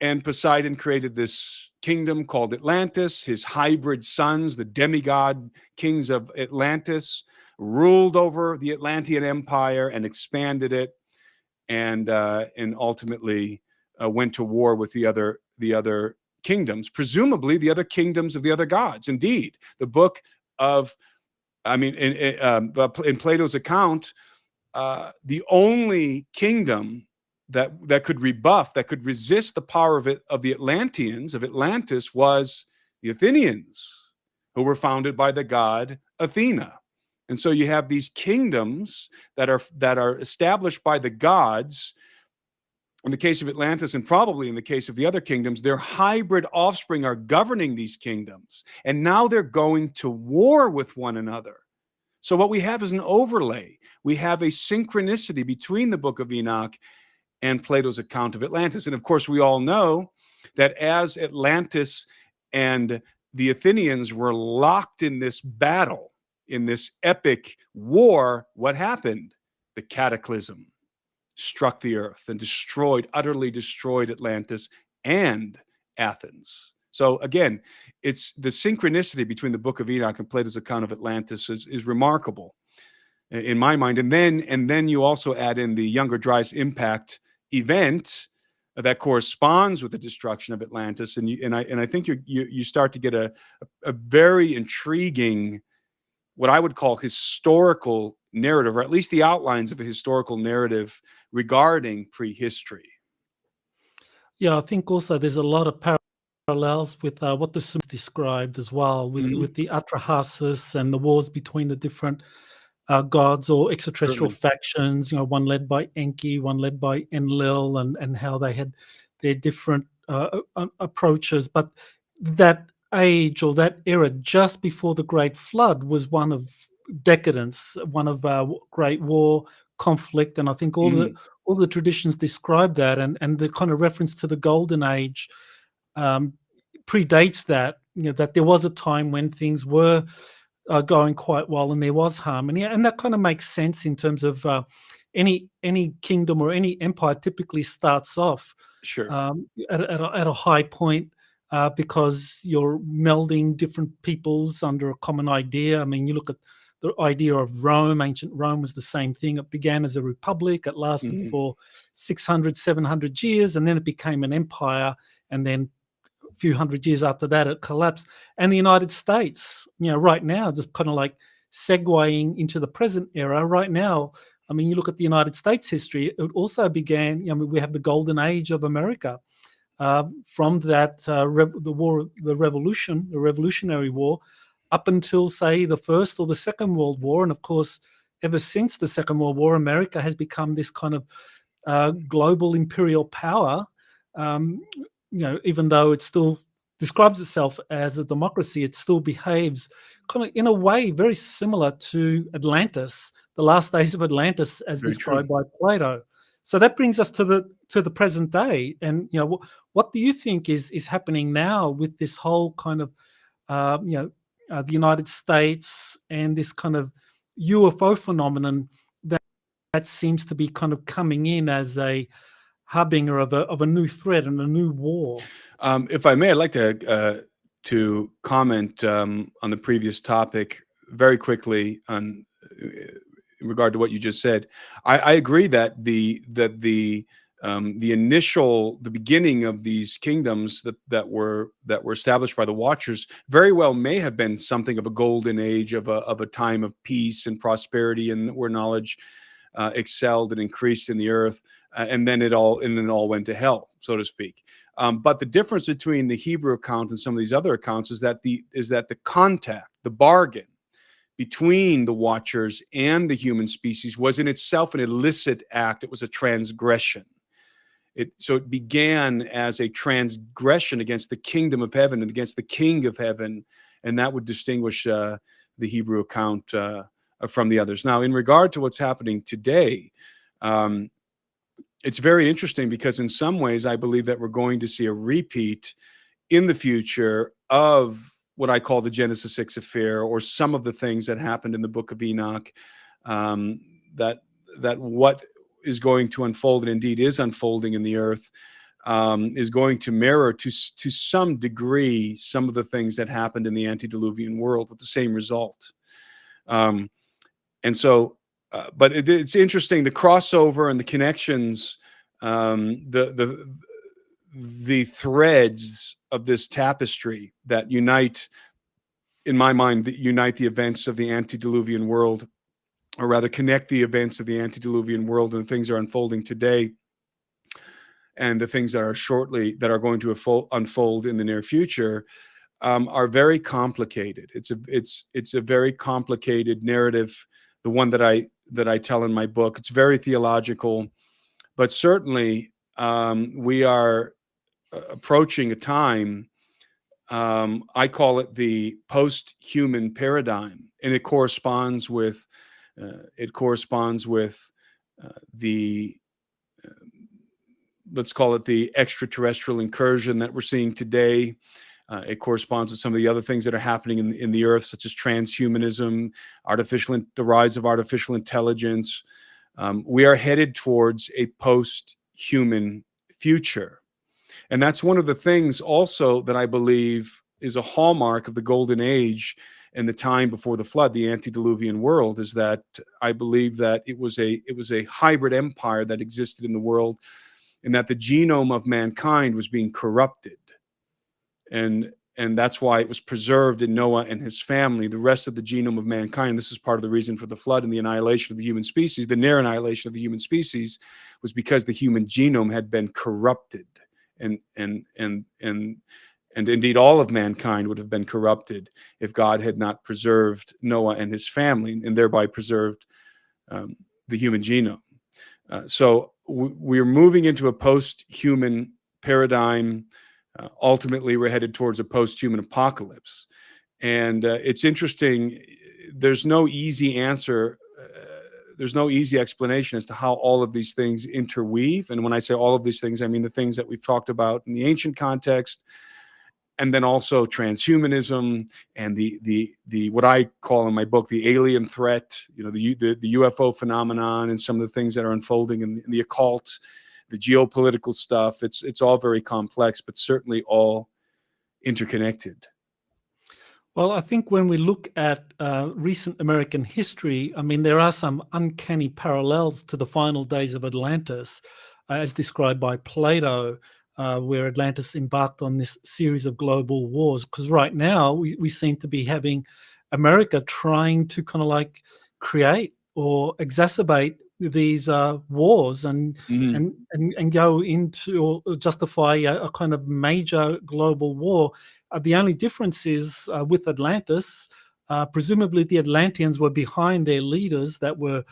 Speaker 3: And Poseidon created this kingdom called Atlantis. His hybrid sons, the demigod kings of Atlantis, ruled over the Atlantean Empire and expanded it, and ultimately went to war with the other kingdoms, presumably the other kingdoms of the other gods. Indeed, the book of, in Plato's account, the only kingdom that could rebuff, that could resist the power of the Atlanteans, of Atlantis, was the Athenians, who were founded by the god Athena. And so you have these kingdoms that are established by the gods. In the case of Atlantis, and probably in the case of the other kingdoms, their hybrid offspring are governing these kingdoms. And now they're going to war with one another. So what we have is an overlay. We have a synchronicity between the book of Enoch and Plato's account of Atlantis. And of course, we all know that as Atlantis and the Athenians were locked in this battle, in this epic war, what happened? The cataclysm struck the earth and utterly destroyed Atlantis and Athens. So again, it's the synchronicity between the book of Enoch and Plato's account of Atlantis is remarkable in my mind. And then you also add in the Younger Dryas impact event that corresponds with the destruction of Atlantis, and I think you start to get a very intriguing, what I would call historical narrative, or at least the outlines of a historical narrative regarding prehistory.
Speaker 1: Yeah, I think also there's a lot of parallels with what the Sumerians described as well, with the Atrahasis and the wars between the different gods or extraterrestrial factions, one led by Enki, one led by Enlil, and how they had their different approaches. But that age or that era just before the Great Flood was one of decadence, one of great war, conflict, and I think all the traditions describe that, and the kind of reference to the Golden Age predates that. That there was a time when things were going quite well and there was harmony, and that kind of makes sense in terms of any kingdom or any empire typically starts off at a high point because you're melding different peoples under a common idea. I mean, you look at the idea of Rome. Ancient Rome was the same thing. It began as a republic. It lasted for 600, 700 years, and then it became an empire, and then a few hundred years after that, it collapsed. And the United States, right now, just kind of like segueing into the present era, right now, I mean, you look at the United States history, it also began, we have the Golden Age of America. From that, the Revolutionary War, up until, say, the First or the Second World War. And of course, ever since the Second World War, America has become this kind of global imperial power, even though it's still describes itself as a democracy, it still behaves kind of in a way very similar to Atlantis, the last days of Atlantis, as
Speaker 3: Very true.
Speaker 1: described by Plato. So that brings us to the present day, and what do you think is happening now with this whole kind of the United States and this kind of UFO phenomenon that seems to be kind of coming in as a harbinger of a new threat and a new war?
Speaker 3: If I may, I'd like to comment on the previous topic very quickly in regard to what you just said. I agree that the beginning of these kingdoms that were established by the Watchers very well may have been something of a golden age of a time of peace and prosperity, and where knowledge excelled and increased in the earth, and then it all went to hell, so to speak. But the difference between the Hebrew account and some of these other accounts is that the contact, the bargain between the Watchers and the human species was in itself an illicit act. It was a transgression. So it began as a transgression against the kingdom of heaven and against the king of heaven, and that would distinguish the Hebrew account from the others. Now, in regard to what's happening today, it's very interesting because in some ways I believe that we're going to see a repeat in the future of what I call the Genesis 6 affair, or some of the things that happened in the book of Enoch, that what is going to unfold, and indeed is unfolding in the earth, is going to mirror to some degree some of the things that happened in the antediluvian world, with the same result. And so, but it's interesting, the crossover and the connections, the threads of this tapestry that unite, in my mind, that unite the events of the antediluvian world, or rather connect the events of the antediluvian world and the things that are unfolding today and the things that are going to unfold in the near future, are very complicated. It's a very complicated narrative, the one that I tell in my book. It's very theological, but certainly we are approaching a time, I call it the post-human paradigm, and it corresponds with the let's call it the extraterrestrial incursion that we're seeing today. It corresponds with some of the other things that are happening in the earth, such as transhumanism, the rise of artificial intelligence. We are headed towards a post-human future. And that's one of the things also that I believe is a hallmark of the golden age and the time before the flood, the antediluvian world, is that I believe that it was a hybrid empire that existed in the world, and that the genome of mankind was being corrupted. And that's why it was preserved in Noah and his family. The rest of the genome of mankind, this is part of the reason for the flood and the annihilation of the human species, the near annihilation of the human species, was because the human genome had been corrupted. And indeed all of mankind would have been corrupted if God had not preserved Noah and his family, and thereby preserved the human genome. So we're moving into a post-human paradigm. Ultimately, we're headed towards a post-human apocalypse. And it's interesting, there's no easy answer. There's no easy explanation as to how all of these things interweave. And when I say all of these things, I mean the things that we've talked about in the ancient context, and then also transhumanism and the what I call in my book the alien threat, the UFO phenomenon, and some of the things that are unfolding in the occult, the geopolitical stuff. It's all very complex, but certainly all interconnected.
Speaker 1: Well, I think when we look at recent American history, I mean, there are some uncanny parallels to the final days of Atlantis, as described by Plato, where Atlantis embarked on this series of global wars. Because right now we seem to be having America trying to kind of like create or exacerbate these wars and go into or justify a kind of major global war. The only difference is with Atlantis, presumably the Atlanteans were behind their leaders that were,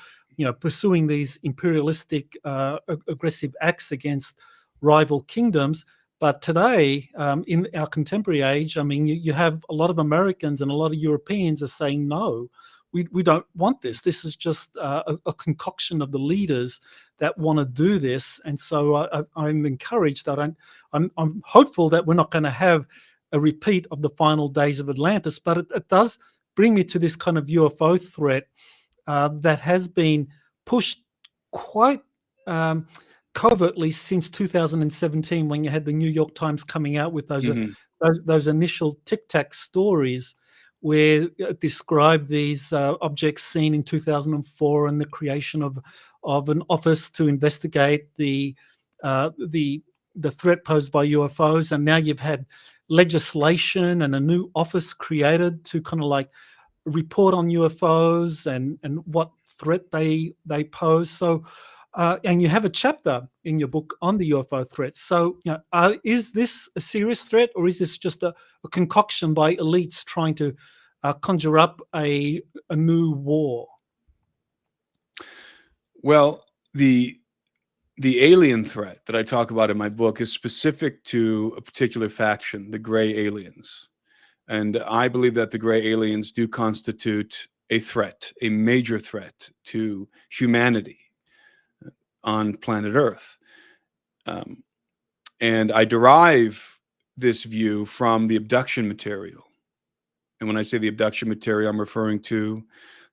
Speaker 1: pursuing these imperialistic, aggressive acts against rival kingdoms. But today, in our contemporary age, I mean, you have a lot of Americans and a lot of Europeans are saying, no, we don't want this. This is just a concoction of the leaders that want to do this. And so I'm encouraged that I'm hopeful that we're not going to have a repeat of the final days of Atlantis, but it does bring me to this kind of UFO threat that has been pushed quite covertly since 2017, when you had the New York Times coming out with those initial Tic Tac stories, where it described these objects seen in 2004 and the creation of an office to investigate the threat posed by UFOs. And now you've had legislation and a new office created to kind of like report on UFOs and what threat they pose. So, and you have a chapter in your book on the UFO threats. So, is this a serious threat, or is this just a concoction by elites trying to conjure up a new war?
Speaker 3: Well, the alien threat that I talk about in my book is specific to a particular faction, the gray aliens. And I believe that the gray aliens do constitute a threat, a major threat to humanity on planet Earth. And I derive this view from the abduction material. And when I say the abduction material, I'm referring to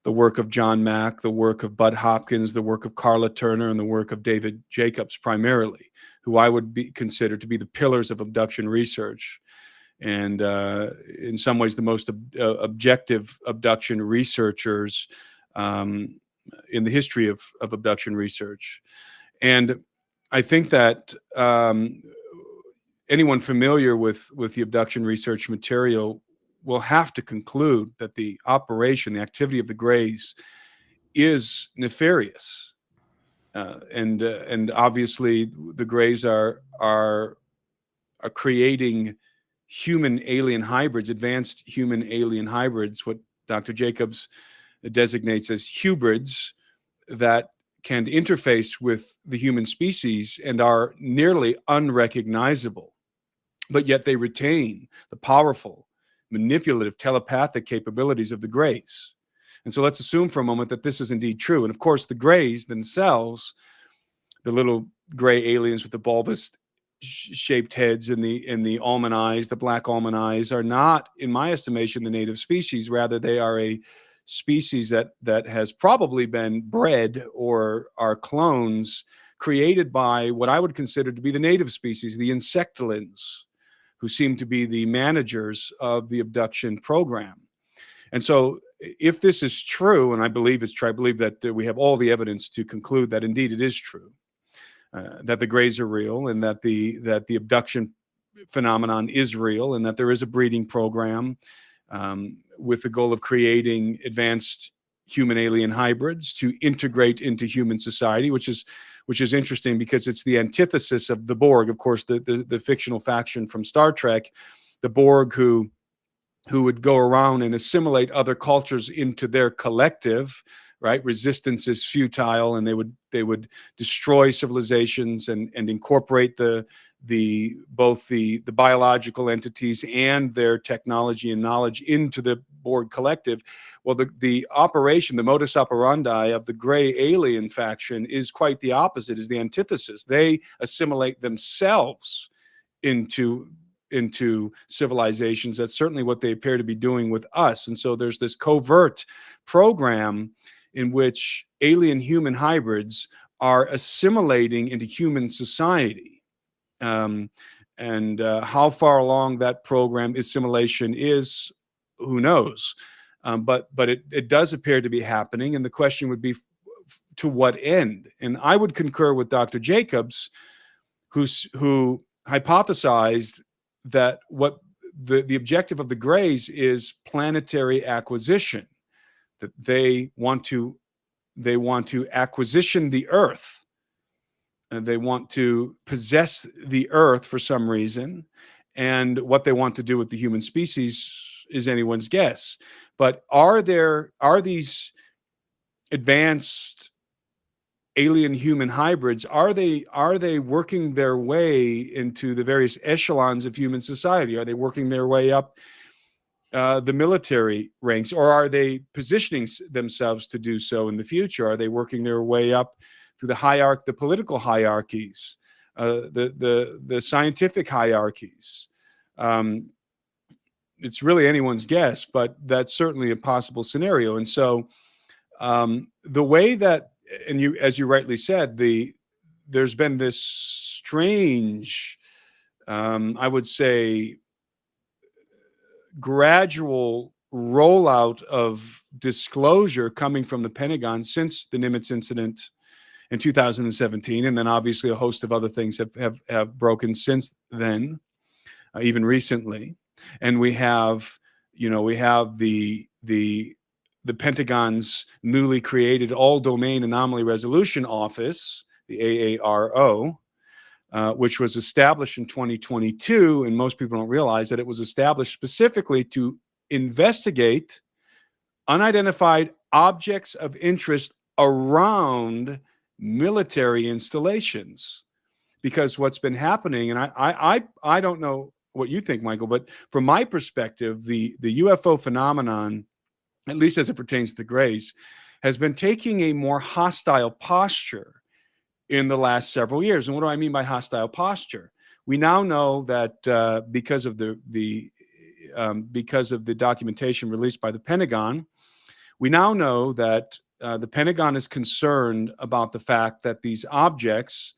Speaker 3: the work of John Mack, the work of Bud Hopkins, the work of Carla Turner, and the work of David Jacobs primarily, who I would consider to be the pillars of abduction research. And in some ways, the most objective abduction researchers in the history of abduction research. And I think that anyone familiar with the abduction research material will have to conclude that the operation, the activity of the Greys is nefarious. And obviously the Greys are creating human alien hybrids, advanced human alien hybrids, what Dr. Jacobs designates as hybrids, that can interface with the human species and are nearly unrecognizable, but yet they retain the powerful, manipulative, telepathic capabilities of the Greys. And so let's assume for a moment that this is indeed true. And of course, the Greys themselves, the little gray aliens with the bulbous shaped heads and the almond eyes, the black almond eyes, are not, in my estimation, the native species. Rather, they are a species that has probably been bred or are clones created by what I would consider to be the native species, the insectolins, who seem to be the managers of the abduction program. And so if this is true, and I believe it's true, I believe that we have all the evidence to conclude that indeed it is true, that the Greys are real, and that the abduction phenomenon is real, and that there is a breeding program with the goal of creating advanced human alien hybrids to integrate into human society, which is interesting because it's the antithesis of the Borg, of course, the fictional faction from Star Trek, the Borg who would go around and assimilate other cultures into their collective, right? Resistance is futile, and they would destroy civilizations and incorporate both the biological entities and their technology and knowledge into the Borg collective. Well, the operation, the modus operandi of the gray alien faction is quite the opposite, is the antithesis. They assimilate themselves into civilizations. That's certainly what they appear to be doing with us. And so there's this covert program in which alien human hybrids are assimilating into human society. And how far along that program assimilation is, who knows? But it does appear to be happening. And the question would be, to what end? And I would concur with Dr. Jacobs, who hypothesized that what the objective of the Greys is planetary acquisition, that they want to acquisition the Earth, and they want to possess the Earth for some reason, and what they want to do with the human species is anyone's guess. But are these advanced alien human hybrids, are they working their way into the various echelons of human society? Are they working their way up the military ranks, or are they positioning themselves to do so in the future? Are they working their way up through the political hierarchies, the scientific hierarchies? It's really anyone's guess, but that's certainly a possible scenario. And so the way that, and you, as you rightly said, there's been this strange, I would say, gradual rollout of disclosure coming from the Pentagon since the Nimitz incident in 2017, and then obviously a host of other things have broken since then, even recently. And we have the Pentagon's newly created All Domain Anomaly Resolution Office, the AARO, which was established in 2022, and most people don't realize that it was established specifically to investigate unidentified objects of interest around military installations. Because what's been happening, and I don't know what you think, Michael, but from my perspective, the UFO phenomenon, at least as it pertains to the Greys, has been taking a more hostile posture in the last several years. And what do I mean by hostile posture? We now know that because of the documentation released by the Pentagon, we now know that the Pentagon is concerned about the fact that these objects,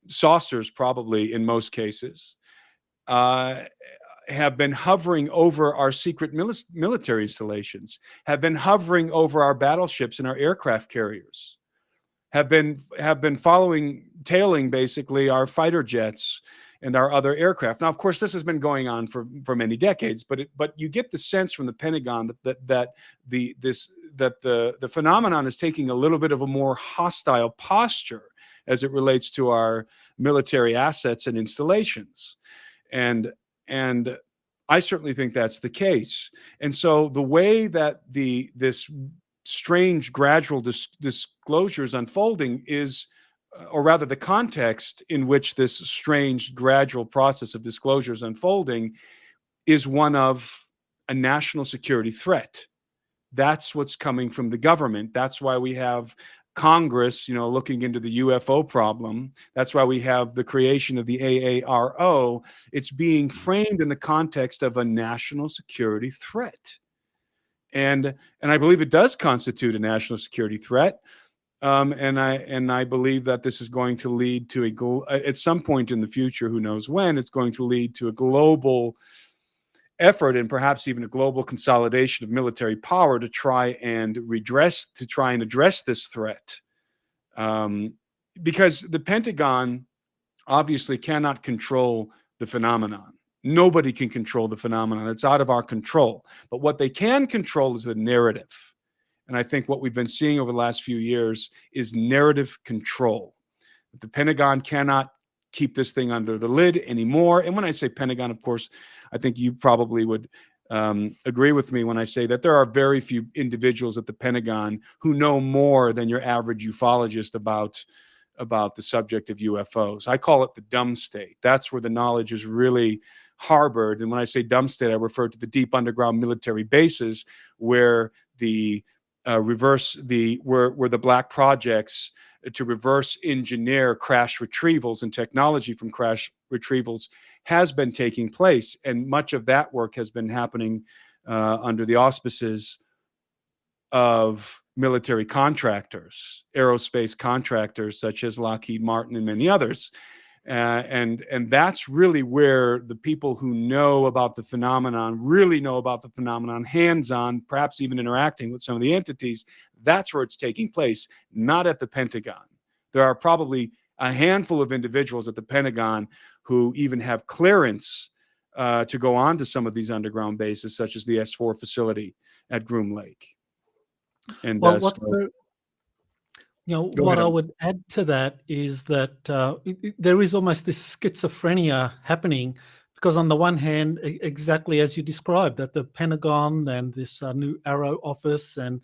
Speaker 3: saucers probably in most cases, have been hovering over our secret military installations, have been hovering over our battleships and our aircraft carriers, have been tailing basically our fighter jets and our other aircraft. Now, of course, this has been going on for many decades, but you get the sense from the Pentagon that the phenomenon is taking a little bit of a more hostile posture as it relates to our military assets and installations. And I certainly think that's the case. And so the way that this strange gradual disclosure is unfolding is, or rather the context in which this strange gradual process of disclosure is unfolding, is one of a national security threat. That's what's coming from the government. That's why we have Congress, looking into the UFO problem. That's why we have the creation of the AARO. It's being framed in the context of a national security threat. And I believe it does constitute a national security threat. And I believe that this is going to lead to at some point in the future, who knows when, it's going to lead to a global effort and perhaps even a global consolidation of military power to try and address this threat. Because the Pentagon obviously cannot control the phenomenon. Nobody can control the phenomenon. It's out of our control. But what they can control is the narrative. And I think what we've been seeing over the last few years is narrative control. The Pentagon cannot keep this thing under the lid anymore. And when I say Pentagon, of course, I think you probably would agree with me when I say that there are very few individuals at the Pentagon who know more than your average ufologist about the subject of UFOs. I call it the dumb state. That's where the knowledge is really harbored. And when I say dumb state, I refer to the deep underground military bases where the black projects to reverse engineer crash retrievals and technology from crash retrievals has been taking place. And much of that work has been happening under the auspices of military contractors, aerospace contractors such as Lockheed Martin and many others. And that's really where the people who know about the phenomenon, really know about the phenomenon, hands-on, perhaps even interacting with some of the entities, that's where it's taking place, not at the Pentagon. There are probably a handful of individuals at the Pentagon who even have clearance to go on to some of these underground bases, such as the S4 facility at Groom Lake. And
Speaker 1: Well, what I would add to that is that there is almost this schizophrenia happening, because on the one hand, exactly as you described, that the Pentagon and this new Arrow office and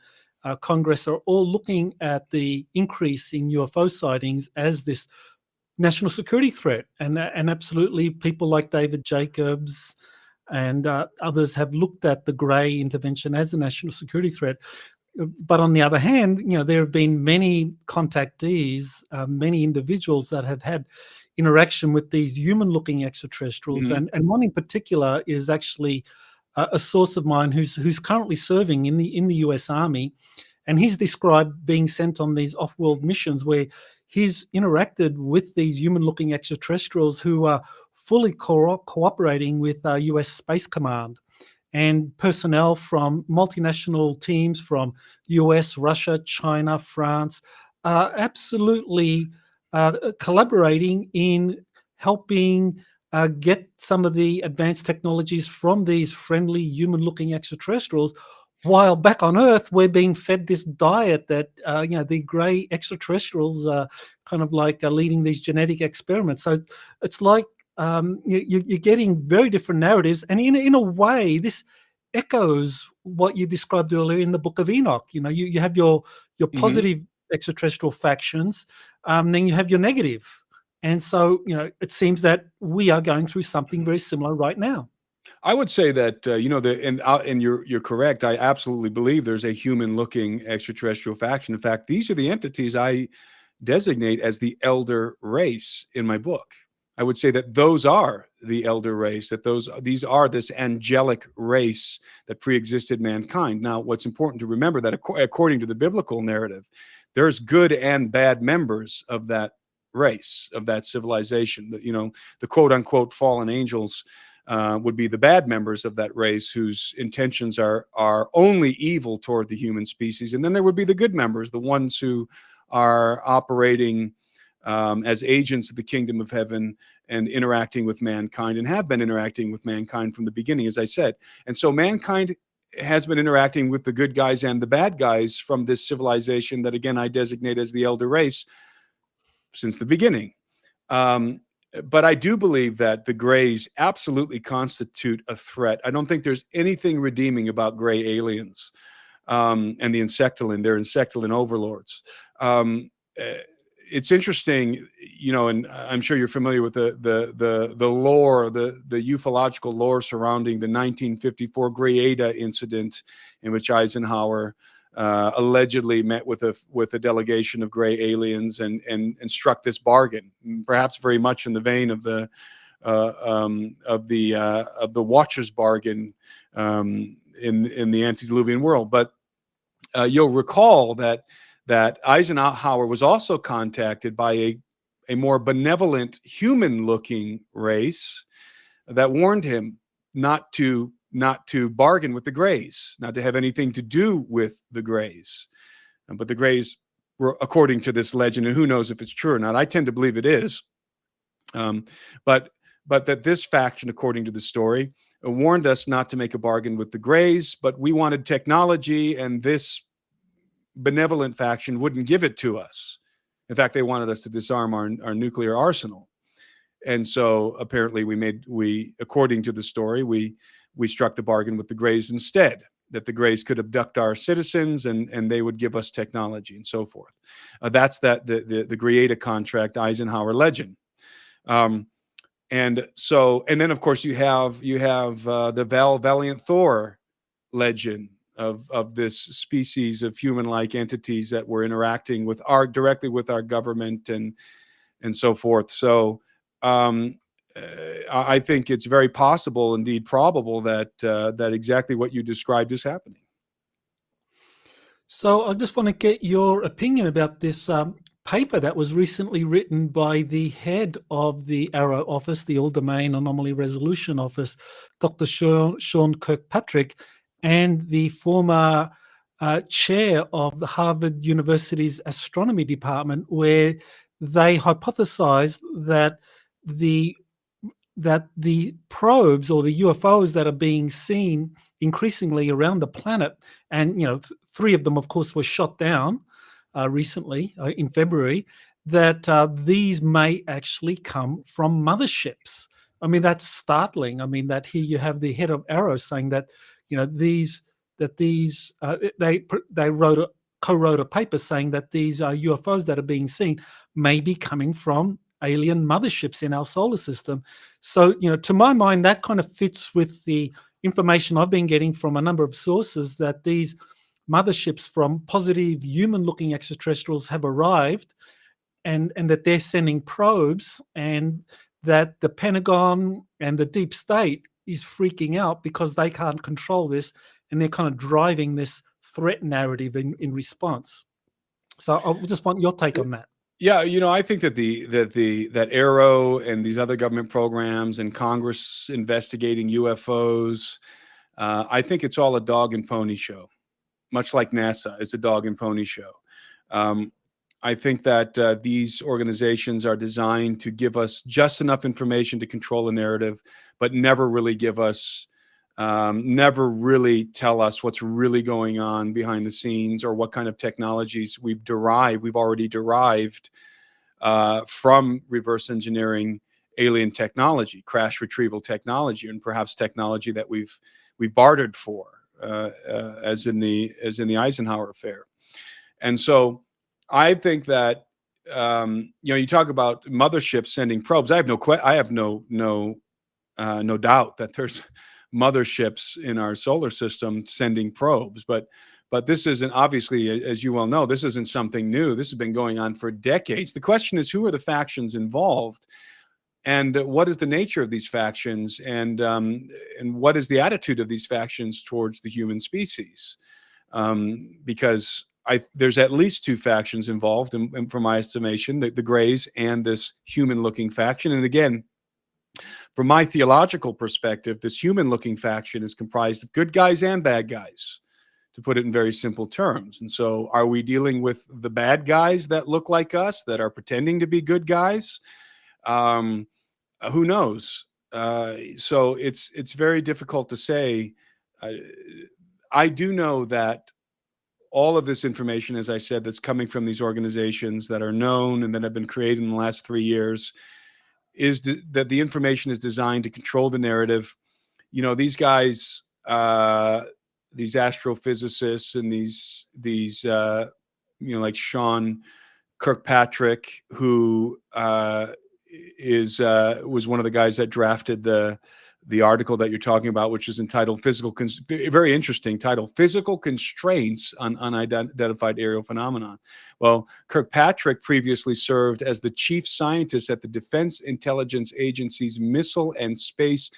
Speaker 1: Congress are all looking at the increase in UFO sightings as this national security threat, and absolutely people like David Jacobs and others have looked at the Gray intervention as a national security threat. But on the other hand, there have been many contactees, many individuals that have had interaction with these human-looking extraterrestrials,
Speaker 3: Mhm.
Speaker 1: and one in particular is actually a source of mine who's currently serving in the U.S. Army, and he's described being sent on these off-world missions where he's interacted with these human-looking extraterrestrials who are fully cooperating with U.S. Space Command and personnel from multinational teams from US, Russia, China, France, absolutely collaborating in helping get some of the advanced technologies from these friendly human-looking extraterrestrials, while back on Earth we're being fed this diet that the grey extraterrestrials are kind of like leading these genetic experiments. So it's like you're getting very different narratives, and in a way, this echoes what you described earlier in the Book of Enoch. You have your
Speaker 3: Mhm.
Speaker 1: positive extraterrestrial factions, then you have your negative, and so it seems that we are going through something very similar right now.
Speaker 3: I would say that and you're correct. I absolutely believe there's a human-looking extraterrestrial faction. In fact, these are the entities I designate as the elder race in my book. I would say that those are the elder race, that these are this angelic race that pre-existed mankind. Now, what's important to remember that according to the biblical narrative, there's good and bad members of that race, of that civilization. The quote unquote fallen angels would be the bad members of that race whose intentions are only evil toward the human species. And then there would be the good members, the ones who are operating as agents of the kingdom of heaven and interacting with mankind, and have been interacting with mankind from the beginning, as I said. And so mankind has been interacting with the good guys and the bad guys from this civilization that, again, I designate as the elder race since the beginning. But I do believe that the Greys absolutely constitute a threat. I don't think there's anything redeeming about gray aliens and the insectoid. They're insectoid overlords. It's interesting, and I'm sure you're familiar with the lore, the ufological lore surrounding the 1954 Greada incident, in which Eisenhower allegedly met with a delegation of gray aliens and struck this bargain, perhaps very much in the vein of the Watcher's bargain in the antediluvian world. But you'll recall that Eisenhower was also contacted by a more benevolent human-looking race that warned him not to bargain with the Greys, not to have anything to do with the Greys. But the Greys were, according to this legend, and who knows if it's true or not, I tend to believe it is, but that this faction, according to the story, warned us not to make a bargain with the Greys, but we wanted technology, and this benevolent faction wouldn't give it to us. In fact, they wanted us to disarm our nuclear arsenal. And so apparently we according to the story, we struck the bargain with the Greys instead, that the Greys could abduct our citizens and they would give us technology and so forth. That's the Greada contract Eisenhower legend. And then of course you have the Valiant Thor legend of this species of human-like entities that were interacting with directly with our government and so forth. So I think it's very possible, indeed probable, that exactly what you described is happening.
Speaker 1: So I just want to get your opinion about this paper that was recently written by the head of the AARO office, the All-Domain Anomaly Resolution Office, Dr. Sean Kirkpatrick, and the former chair of the Harvard University's astronomy department, where they hypothesized that the probes or the UFOs that are being seen increasingly around the planet, and three of them, of course, were shot down recently in February, that these may actually come from motherships. I mean, that's startling. I mean, that here you have the head of AARO saying that these that these co-wrote a paper saying that these UFOs that are being seen may be coming from alien motherships in our solar system. So, to my mind, that kind of fits with the information I've been getting from a number of sources, that these motherships from positive human-looking extraterrestrials have arrived, and that they're sending probes, and that the Pentagon and the deep state is freaking out because they can't control this, and they're kind of driving this threat narrative in response. So I just want your take on that.
Speaker 3: Yeah, I think that that Arrow and these other government programs and Congress investigating UFOs, I think it's all a dog and pony show, much like NASA is a dog and pony show. I think that these organizations are designed to give us just enough information to control the narrative, but never really give us, never really tell us what's really going on behind the scenes, or what kind of technologies we've already derived from reverse engineering alien technology, crash retrieval technology, and perhaps technology that we've bartered for, as in the Eisenhower affair. And so I think that you talk about motherships sending probes. I have no doubt that there's motherships in our solar system sending probes, but this isn't, obviously, as you well know, this isn't something new. This has been going on for decades. The question is, who are the factions involved, and what is the nature of these factions, and what is the attitude of these factions towards the human species? Because there's at least two factions involved, and from my estimation, the Greys and this human-looking faction. And again, from my theological perspective, this human-looking faction is comprised of good guys and bad guys, to put it in very simple terms. And so are we dealing with the bad guys that look like us, that are pretending to be good guys? Who knows? So it's very difficult to say. I do know that all of this information, as I said, that's coming from these organizations that are known and that have been created in the last 3 years, is that the information is designed to control the narrative. These guys, these astrophysicists, and these like Sean Kirkpatrick, who was one of the guys that drafted the article that you're talking about, which is entitled very interesting title, Physical Constraints on Unidentified Aerial Phenomenon. Well, Kirkpatrick previously served as the chief scientist at the Defense Intelligence Agency's Missile and Space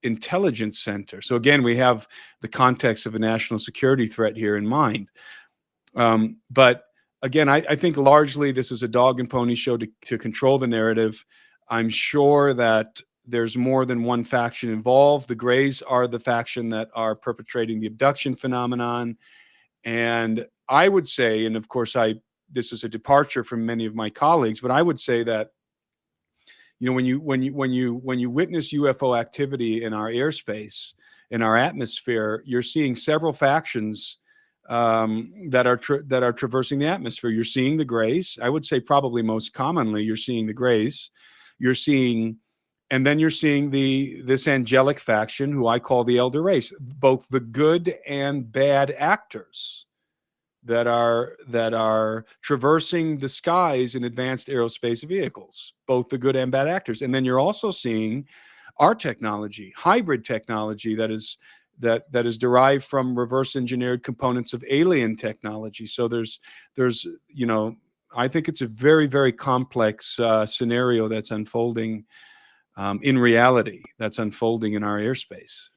Speaker 3: Intelligence Center. So again, we have the context of a national security threat here in mind. But again, I think largely this is a dog and pony show to control the narrative. I'm sure that there's more than one faction involved. The Greys are the faction that are perpetrating the abduction phenomenon. And I would say, and of course this is a departure from many of my colleagues, but I would say that, when you witness UFO activity in our airspace, in our atmosphere, you're seeing several factions that are traversing the atmosphere. You're seeing the Greys. I would say probably most commonly you're seeing the Greys. And then you're seeing this angelic faction, who I call the elder race, both the good and bad actors that are traversing the skies in advanced aerospace vehicles, both the good and bad actors. And then you're also seeing our technology, hybrid technology, that is derived from reverse engineered components of alien technology. So there's I think it's a very, very complex scenario that's unfolding in reality, that's unfolding in our airspace.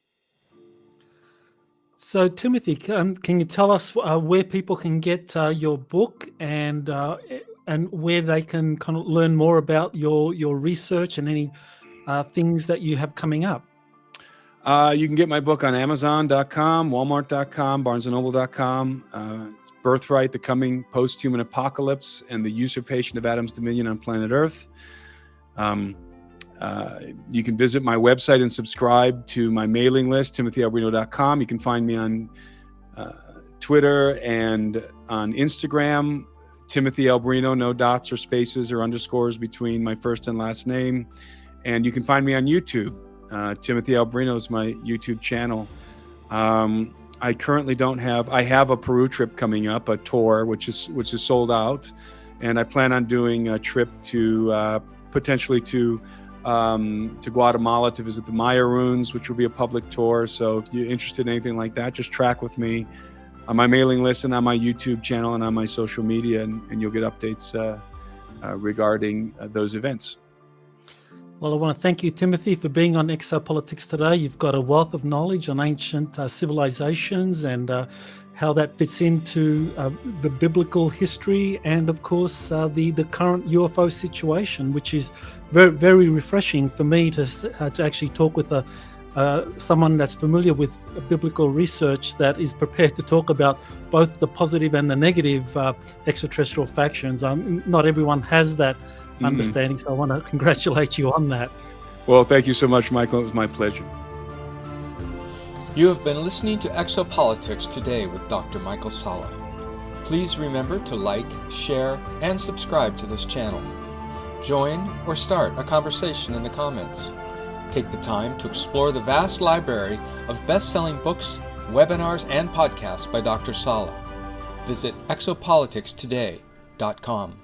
Speaker 1: So, Timothy, can you tell us where people can get your book, and where they can kind of learn more about your research and any things that you have coming up?
Speaker 3: You can get my book on Amazon.com, Walmart.com, BarnesandNoble.com. Birthright, The Coming Post-Human Apocalypse and the Usurpation of Adam's Dominion on Planet Earth. You can visit my website and subscribe to my mailing list, timothyalberino.com. You can find me on Twitter and on Instagram, Timothy Alberino, no dots or spaces or underscores between my first and last name. And you can find me on YouTube. Timothy Alberino is my YouTube channel. I currently don't have. I have a Peru trip coming up, a tour which is sold out, and I plan on doing a trip to potentially to Guatemala to visit the Maya ruins, which will be a public tour. So if you're interested in anything like that, just track with me on my mailing list and on my YouTube channel and on my social media, and you'll get updates regarding those events.
Speaker 1: Well, I want to thank you, Timothy, for being on Exopolitics today. You've got a wealth of knowledge on ancient civilizations and how that fits into the biblical history and, of course, the current UFO situation, which is very, very refreshing for me to actually talk with someone that's familiar with biblical research that is prepared to talk about both the positive and the negative extraterrestrial factions. Not everyone has that understanding, so I want to congratulate you on that.
Speaker 3: Well, thank you so much, Michael. It was my pleasure.
Speaker 2: You have been listening to Exopolitics Today with Dr. Michael Salla. Please remember to like, share, and subscribe to this channel. Join or start a conversation in the comments. Take the time to explore the vast library of best-selling books, webinars, and podcasts by Dr. Salla. Visit exopoliticstoday.com.